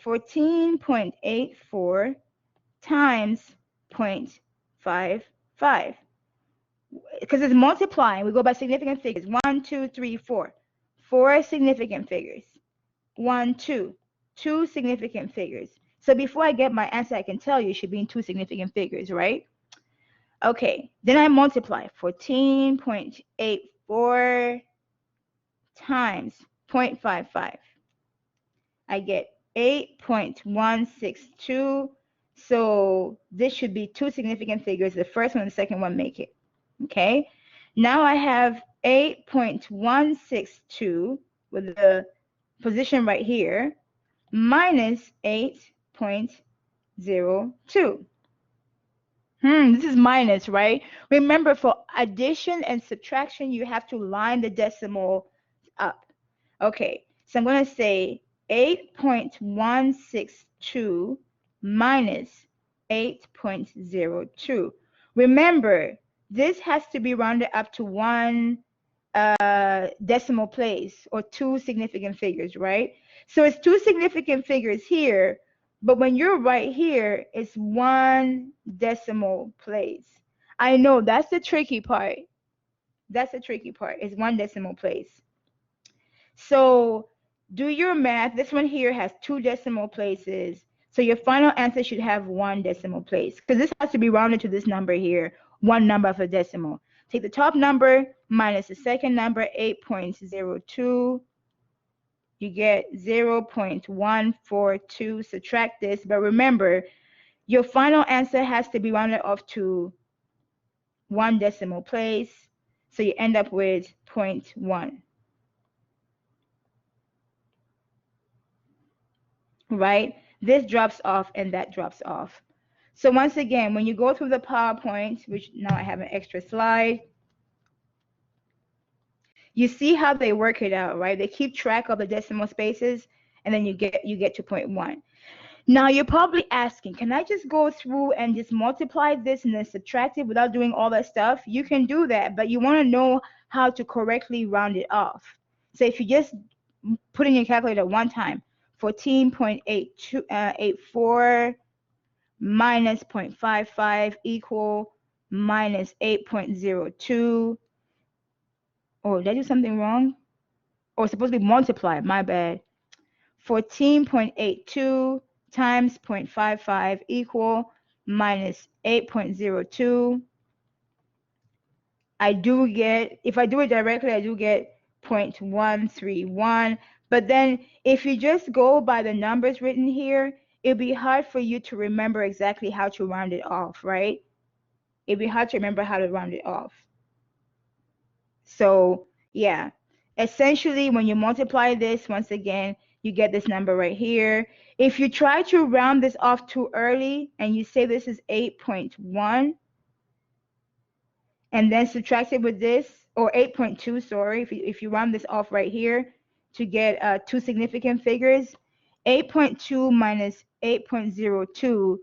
[SPEAKER 1] 14.84 times 0.55. Because it's multiplying, we go by significant figures. 1, 2, 3, 4. 4 significant figures. 1, 2. 2 significant figures. So before I get my answer, I can tell you it should be in 2 significant figures, right? Okay, then I multiply 14.84 times 0.55. I get 8.162. So this should be 2 significant figures. The first one and the second one make it. Okay, now I have 8.162 with the position right here minus 8.02. This is minus, right? Remember, for addition and subtraction, you have to line the decimal up. Okay, so I'm going to say 8.162 minus 8.02. Remember, this has to be rounded up to one decimal place or two significant figures, right? So it's two significant figures here, but when you're right here, it's one decimal place. I know that's the tricky part. That's the tricky part. It's one decimal place. So do your math. This one here has two decimal places. So your final answer should have one decimal place because this has to be rounded to this number here, one number of a decimal. Take the top number minus the second number, 8.02. You get 0.142. Subtract this. But remember, your final answer has to be rounded off to one decimal place. So you end up with 0.1. Right? This drops off and that drops off. So once again, when you go through the PowerPoint, which now I have an extra slide, you see how they work it out, right? They keep track of the decimal spaces and then you get to 0.1. Now you're probably asking, can I just go through and just multiply this and then subtract it without doing all that stuff? You can do that, but you want to know how to correctly round it off. So if you just put in your calculator one time, 14.84 minus 0.55 equal minus 8.02. Oh, did I do something wrong? Oh, it's supposed to be multiplied, my bad. 14.82 times 0.55 equal minus 8.02. I do get, if I do it directly, I do get 0.131. But then if you just go by the numbers written here, it'd be hard for you to remember exactly how to round it off, right? It'd be hard to remember how to round it off. So yeah, essentially when you multiply this, once again, you get this number right here. If you try to round this off too early and you say this is 8.1 and then subtract it with this, or 8.2, sorry, if you round this off right here to get two significant figures, 8.2 minus 8.02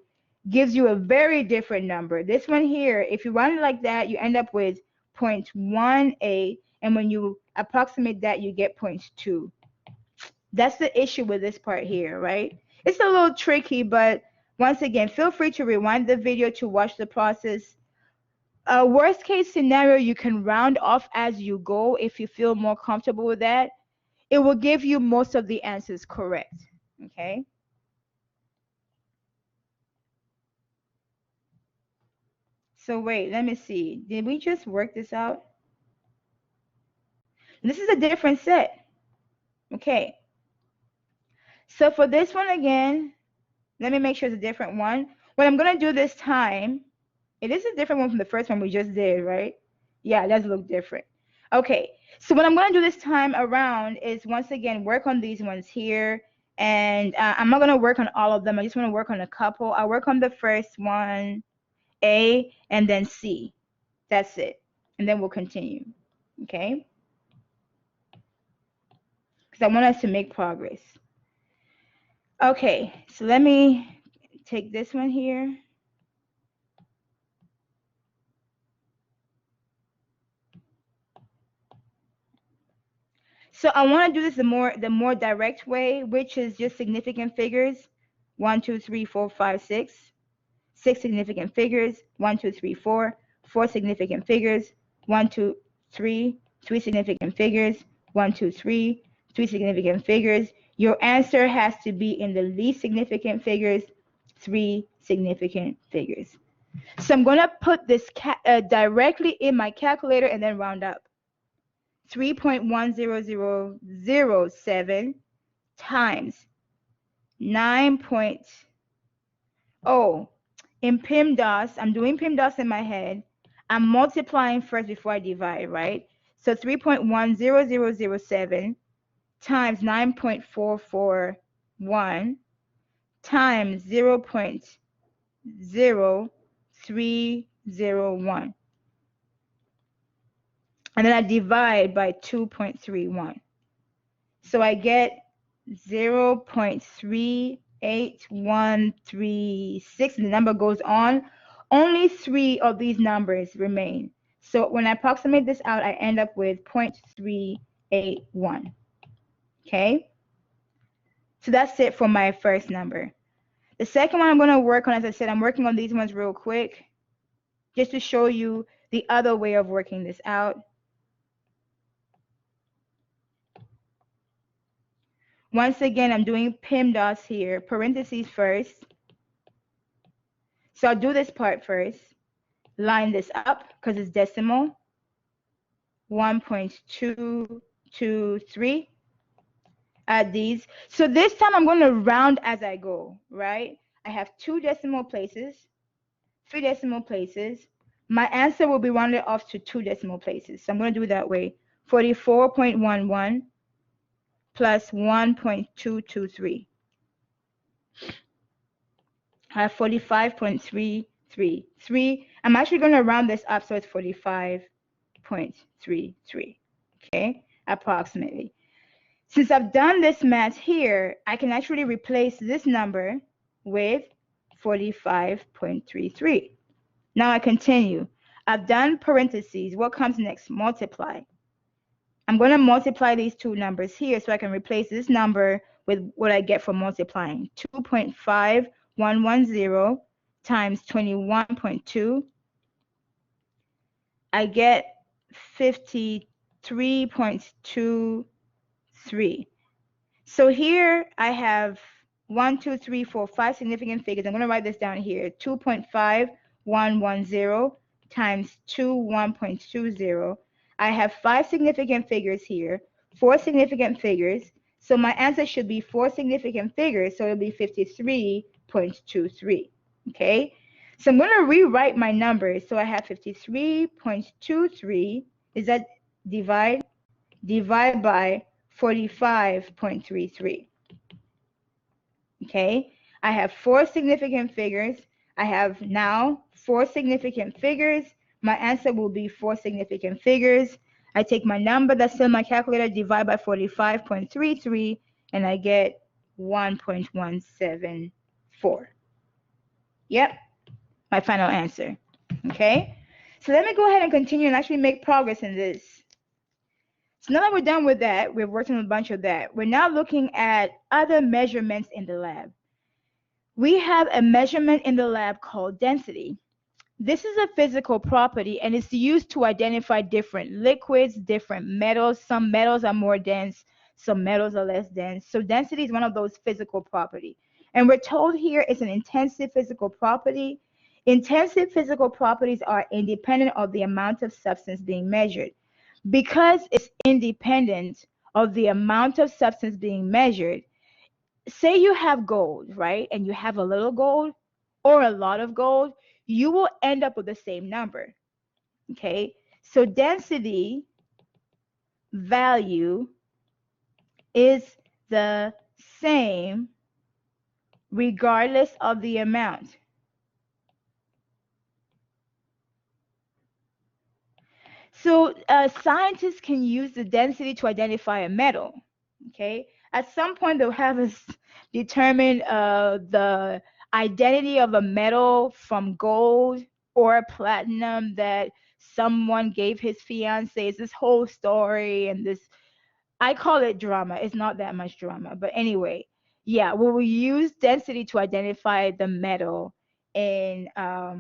[SPEAKER 1] gives you a very different number. This one here, if you round it like that, you end up with 0.18, and when you approximate that, you get 0.2. That's the issue with this part here, right? It's a little tricky, but once again, feel free to rewind the video to watch the process. Worst case scenario, you can round off as you go if you feel more comfortable with that. It will give you most of the answers correct, okay? So wait, let me see. Did we just work this out? This is a different set. Okay. So for this one again, let me make sure it's a different one. What I'm going to do this time, it is a different one from the first one we just did, right? Yeah, it does look different. Okay. So what I'm going to do this time around is once again work on these ones here. And I'm not going to work on all of them. I just want to work on a couple. I'll work on the first one, A, and then C. That's it. And then we'll continue. Okay? Because I want us to make progress. Okay, so let me take this one here. So I want to do this the more direct way, which is just significant figures. 1, 2, 3, 4, 5, 6. 6 significant figures. 1, 2, 3, 4. 4 significant figures. 1, 2, 3. 3 significant figures. 1, 2, 3. 3 significant figures. Your answer has to be in the least significant figures. 3 significant figures. So I'm going to put this directly in my calculator and then round up. 3.10007 times 9. In PIMDOS, I'm doing PIMDOS in my head. I'm multiplying first before I divide, right? So 3.10007 times 9.441 times 0.0301. And then I divide by 2.31. So I get 0.38136, and the number goes on. Only 3 of these numbers remain. So when I approximate this out, I end up with 0.381. Okay? So that's it for my first number. The second one I'm going to work on, as I said, I'm working on these ones real quick just to show you the other way of working this out. Once again, I'm doing PIMDOS here, parentheses first. So I'll do this part first. Line this up because it's decimal. 1.223. Add these. So this time I'm going to round as I go, right? I have 2 decimal places, 3 decimal places. My answer will be rounded off to 2 decimal places. So I'm going to do it that way. 44.11 plus 1.223. I have 45.333. I'm actually going to round this up so it's 45.33. Okay, approximately. Since I've done this math here, I can actually replace this number with 45.33. Now I continue. I've done parentheses. What comes next? Multiply. I'm going to multiply these 2 numbers here so I can replace this number with what I get from multiplying. 2.5110 times 21.2. I get 53.23. So here I have 1, 2, 3, 4, 5 significant figures. I'm going to write this down here. 2.5110 times 21.20. I have 5 significant figures here, 4 significant figures. So my answer should be 4 significant figures. So it'll be 53.23. Okay. So I'm going to rewrite my numbers. So I have 53.23. Is that divide by 45.33. Okay, I have 4 significant figures. I have now 4 significant figures. My answer will be 4 significant figures. I take my number that's in my calculator, divide by 45.33, and I get 1.174. Yep, my final answer. Okay, so let me go ahead and continue and actually make progress in this. So now that we're done with that, we've worked on a bunch of that. We're now looking at other measurements in the lab. We have a measurement in the lab called density. This is a physical property and it's used to identify different liquids, different metals. Some metals are more dense, some metals are less dense. So density is one of those physical properties. And we're told here it's an intensive physical property. Intensive physical properties are independent of the amount of substance being measured. Because it's independent of the amount of substance being measured, say you have gold, right? And you have a little gold or a lot of gold, you will end up with the same number. Okay, so density value is the same regardless of the amount. So scientists can use the density to identify a metal. Okay, at some point they'll have us determine the identity of a metal from gold or platinum that someone gave his fiance. It's this whole story and this, I call it drama. It's not that much drama, but anyway, yeah, we will use density to identify the metal in a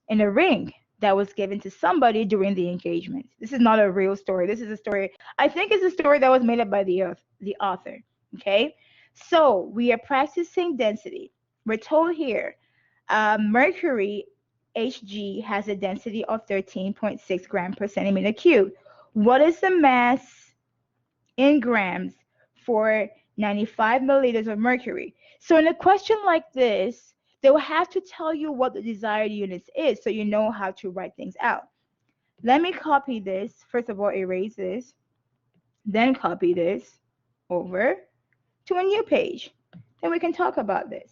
[SPEAKER 1] ring that was given to somebody during the engagement. This is not a real story. This is a story, I think it's a story that was made up by the author. Okay, so we are practicing density. We're told here mercury Hg has a density of 13.6 grams per centimeter cubed. What is the mass in grams for 95 milliliters of mercury? So in a question like this, they will have to tell you what the desired units is so you know how to write things out. Let me copy this. First of all, erase this. Then copy this over to a new page. Then we can talk about this.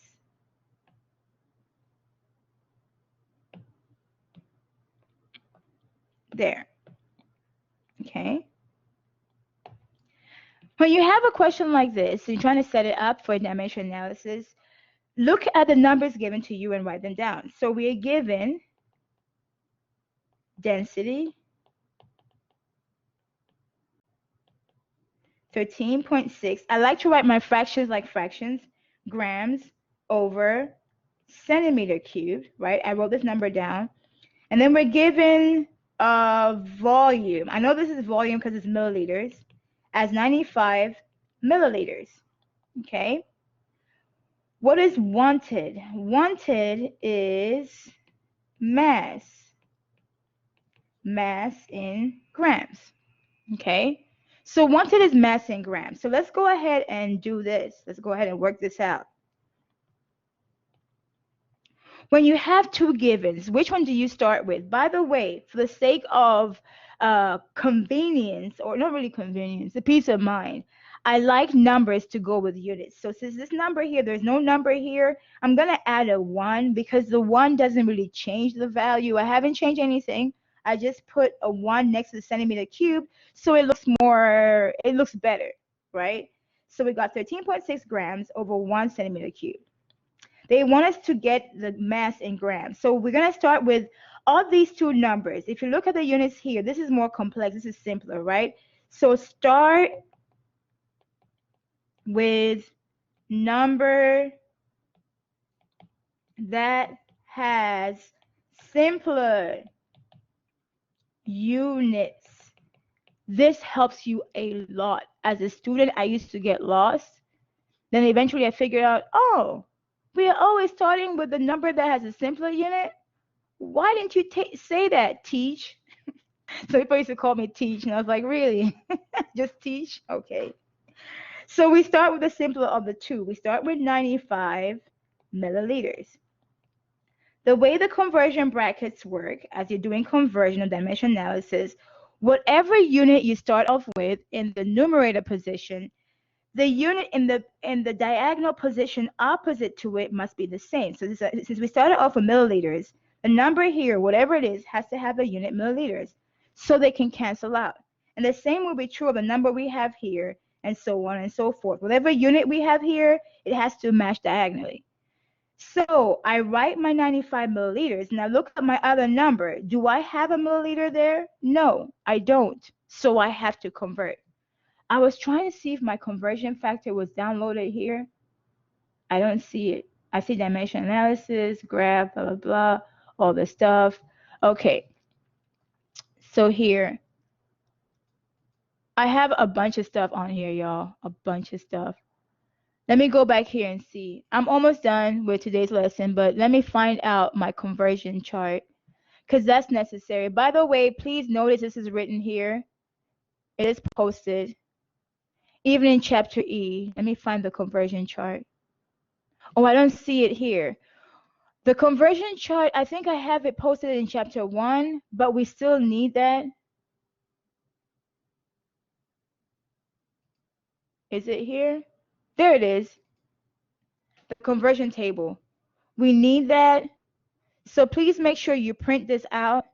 [SPEAKER 1] There. Okay. When you have a question like this, and you're trying to set it up for dimension analysis, look at the numbers given to you and write them down. So we are given density, 13.6. I like to write my fractions like fractions, grams over centimeter cubed, right? I wrote this number down. And then we're given volume. I know this is volume because it's milliliters, as 95 milliliters, okay? What is wanted? Wanted is mass in grams, okay? So wanted is mass in grams. So let's go ahead and do this. Let's go ahead and work this out. When you have two givens, which one do you start with? By the way, for the sake of convenience, or not really convenience, the peace of mind, I like numbers to go with units. So since this number here, there's no number here, I'm going to add a 1 because the 1 doesn't really change the value. I haven't changed anything. I just put a 1 next to the centimeter cube, so it looks better, right? So we got 13.6 grams over 1 centimeter cube. They want us to get the mass in grams. So we're going to start with all these two numbers. If you look at the units here, this is more complex. This is simpler, right? So start with number that has simpler units. This helps you a lot. As a student, I used to get lost. Then eventually I figured out, oh, we are always starting with the number that has a simpler unit. Why didn't you say that, Teach? So people used to call me Teach, and I was like, really? Just Teach? Okay. So we start with the simpler of the two. We start with 95 milliliters. The way the conversion brackets work, as you're doing conversion or dimension analysis, whatever unit you start off with in the numerator position, the unit in the diagonal position opposite to it must be the same. So since we started off with milliliters, the number here, whatever it is, has to have a unit milliliters so they can cancel out. And the same will be true of the number we have here, and so on and so forth. Whatever unit we have here, it has to match diagonally. So I write my 95 milliliters. Now look at my other number. Do I have a milliliter there? No, I don't. So I have to convert. I was trying to see if my conversion factor was downloaded here. I don't see it. I see dimension analysis, graph, blah, blah, blah, all this stuff. Okay. So here, I have a bunch of stuff on here, y'all. A bunch of stuff. Let me go back here and see. I'm almost done with today's lesson, but let me find out my conversion chart because that's necessary. By the way, please notice this is written here. It is posted. Even in chapter E, let me find the conversion chart. Oh, I don't see it here. The conversion chart, I think I have it posted in chapter 1, but we still need that. Is it here? There it is. The conversion table. We need that. So please make sure you print this out.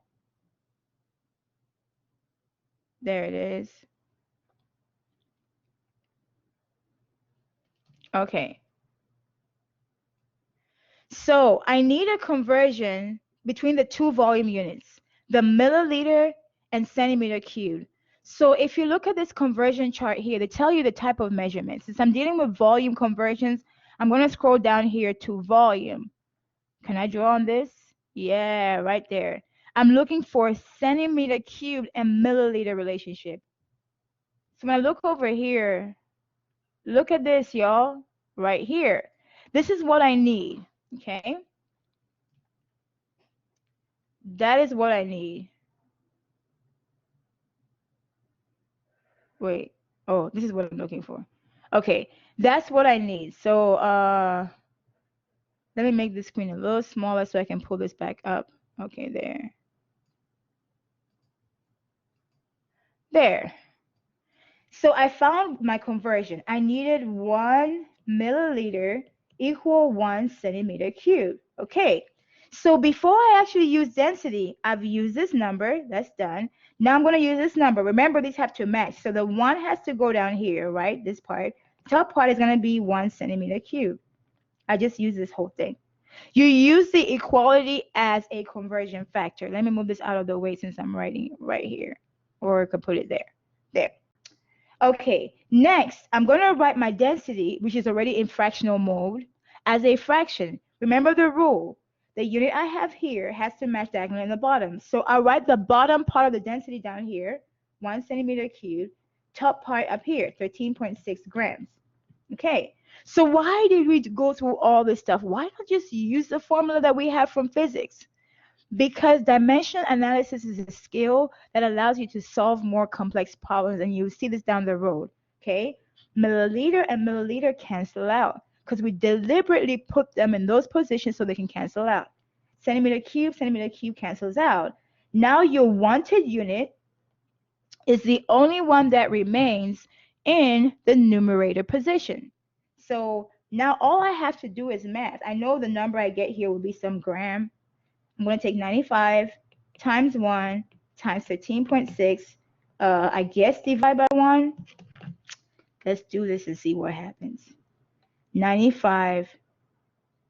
[SPEAKER 1] There it is. Okay. So I need a conversion between the two volume units, the milliliter and centimeter cubed. So if you look at this conversion chart here, they tell you the type of measurement. Since I'm dealing with volume conversions, I'm going to scroll down here to volume. Can I draw on this? Yeah, right there. I'm looking for centimeter cubed and milliliter relationship. So when I look over here, look at this, y'all, right here. This is what I need, okay? That is what I need. Wait. Oh, this is what I'm looking for. Okay, that's what I need. So let me make the screen a little smaller so I can pull this back up. Okay, there. There. So I found my conversion. I needed 1 milliliter equal 1 centimeter cubed. Okay, So before I actually use density, I've used this number. That's done. Now I'm going to use this number. Remember, these have to match. So the 1 has to go down here, right? This part. Top part is going to be 1 centimeter cubed. I just use this whole thing. You use the equality as a conversion factor. Let me move this out of the way since I'm writing right here. Or I could put it there. There. Okay, next, I'm going to write my density, which is already in fractional mode, as a fraction. Remember the rule. The unit I have here has to match diagonally in the bottom. So I'll write the bottom part of the density down here, 1 centimeter cubed, top part up here, 13.6 grams. Okay, so why did we go through all this stuff? Why not just use the formula that we have from physics? Because dimensional analysis is a skill that allows you to solve more complex problems, and you'll see this down the road. Okay, milliliter and milliliter cancel out because we deliberately put them in those positions so they can cancel out. Centimeter cube cancels out. Now your wanted unit is the only one that remains in the numerator position. So now all I have to do is math. I know the number I get here will be some gram. I'm going to take 95 times 1 times 13.6. I guess divide by 1. Let's do this and see what happens. 95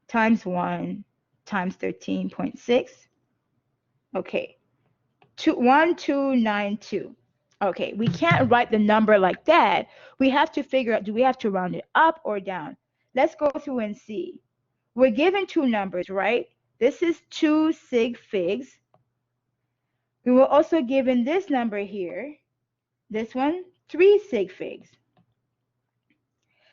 [SPEAKER 1] times 1 times 13.6. Okay, 1292. Okay, we can't write the number like that. We have to figure out, do we have to round it up or down? Let's go through and see. We're given two numbers, right? This is 2 sig figs. We were also given this number here. This one, 3 sig figs.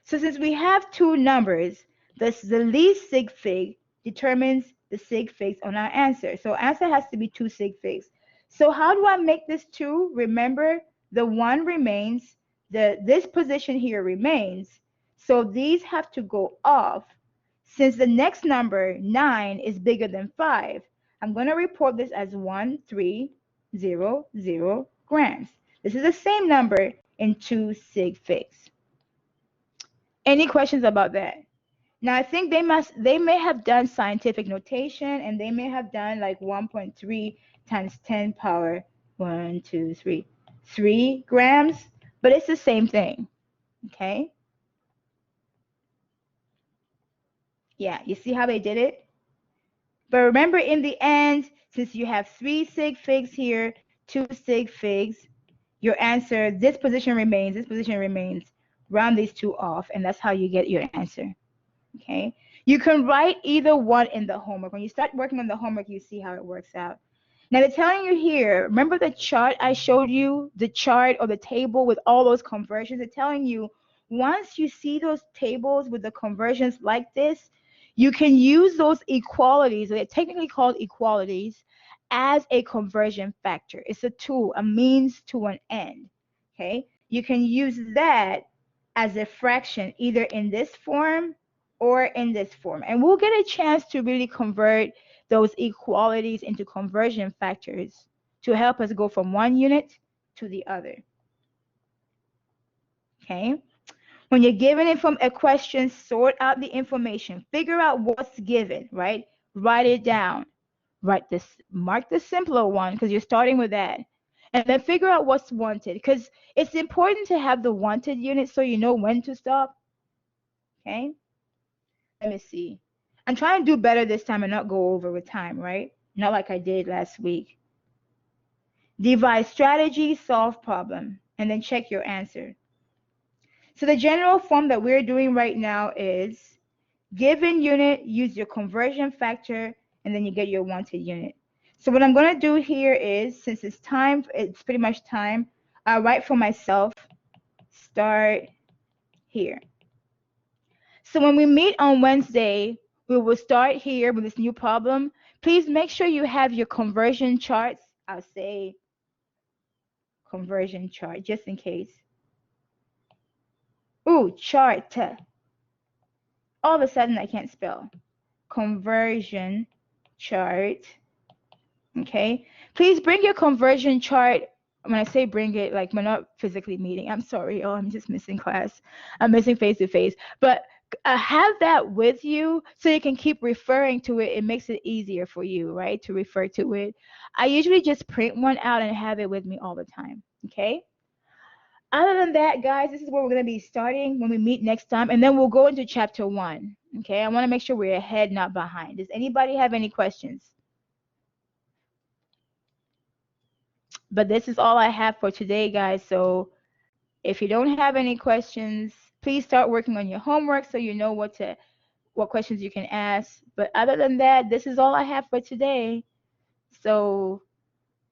[SPEAKER 1] So since we have two numbers, the least sig fig determines the sig figs on our answer. So answer has to be 2 sig figs. So how do I make this 2? Remember, the 1 remains. This position here remains. So these have to go off. Since the next number, 9, is bigger than 5, I'm going to report this as 1300 grams. This is the same number in 2 sig figs. Any questions about that? Now, I think they may have done scientific notation, and they may have done like 1.3 times 10 power 3 grams, but it's the same thing, okay? Yeah, you see how they did it? But remember, in the end, since you have 3 sig figs here, 2 sig figs, your answer, this position remains, round these two off, and that's how you get your answer, okay? You can write either one in the homework. When you start working on the homework, you see how it works out. Now, they're telling you here, remember the chart I showed you, the chart or the table with all those conversions? They're telling you, once you see those tables with the conversions like this, you can use those equalities, they're technically called equalities, as a conversion factor. It's a tool, a means to an end, okay? You can use that as a fraction, either in this form or in this form. And we'll get a chance to really convert those equalities into conversion factors to help us go from one unit to the other. Okay? When you're given a question, sort out the information. Figure out what's given, right? Write it down. Mark the simpler one because you're starting with that. And then figure out what's wanted, because it's important to have the wanted unit so you know when to stop. Okay? Let me see. I'm trying to do better this time and not go over with time, right? Not like I did last week. Devise strategy, solve problem, and then check your answer. So the general form that we're doing right now is given unit, use your conversion factor, and then you get your wanted unit. So what I'm going to do here is, since it's time, it's pretty much time, I'll write for myself, start here. So when we meet on Wednesday, we will start here with this new problem. Please make sure you have your conversion charts. I'll say conversion chart just in case. Ooh, chart. All of a sudden I can't spell. Conversion chart. Okay. Please bring your conversion chart. When I say bring it, like we're not physically meeting. I'm sorry. Oh, I'm just missing class. I'm missing face-to-face. But have that with you so you can keep referring to it. It makes it easier for you, right, to refer to it. I usually just print one out and have it with me all the time. Okay. Other than that, guys, this is where we're going to be starting when we meet next time, and then we'll go into chapter 1. Okay. I want to make sure we're ahead, not behind. Does anybody have any questions? But this is all I have for today, guys. So if you don't have any questions, please start working on your homework so you know what questions you can ask. But other than that, this is all I have for today. So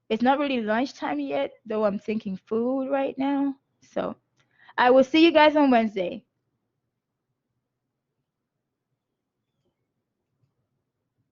[SPEAKER 1] it's not really lunchtime yet, though I'm thinking food right now. So I will see you guys on Wednesday.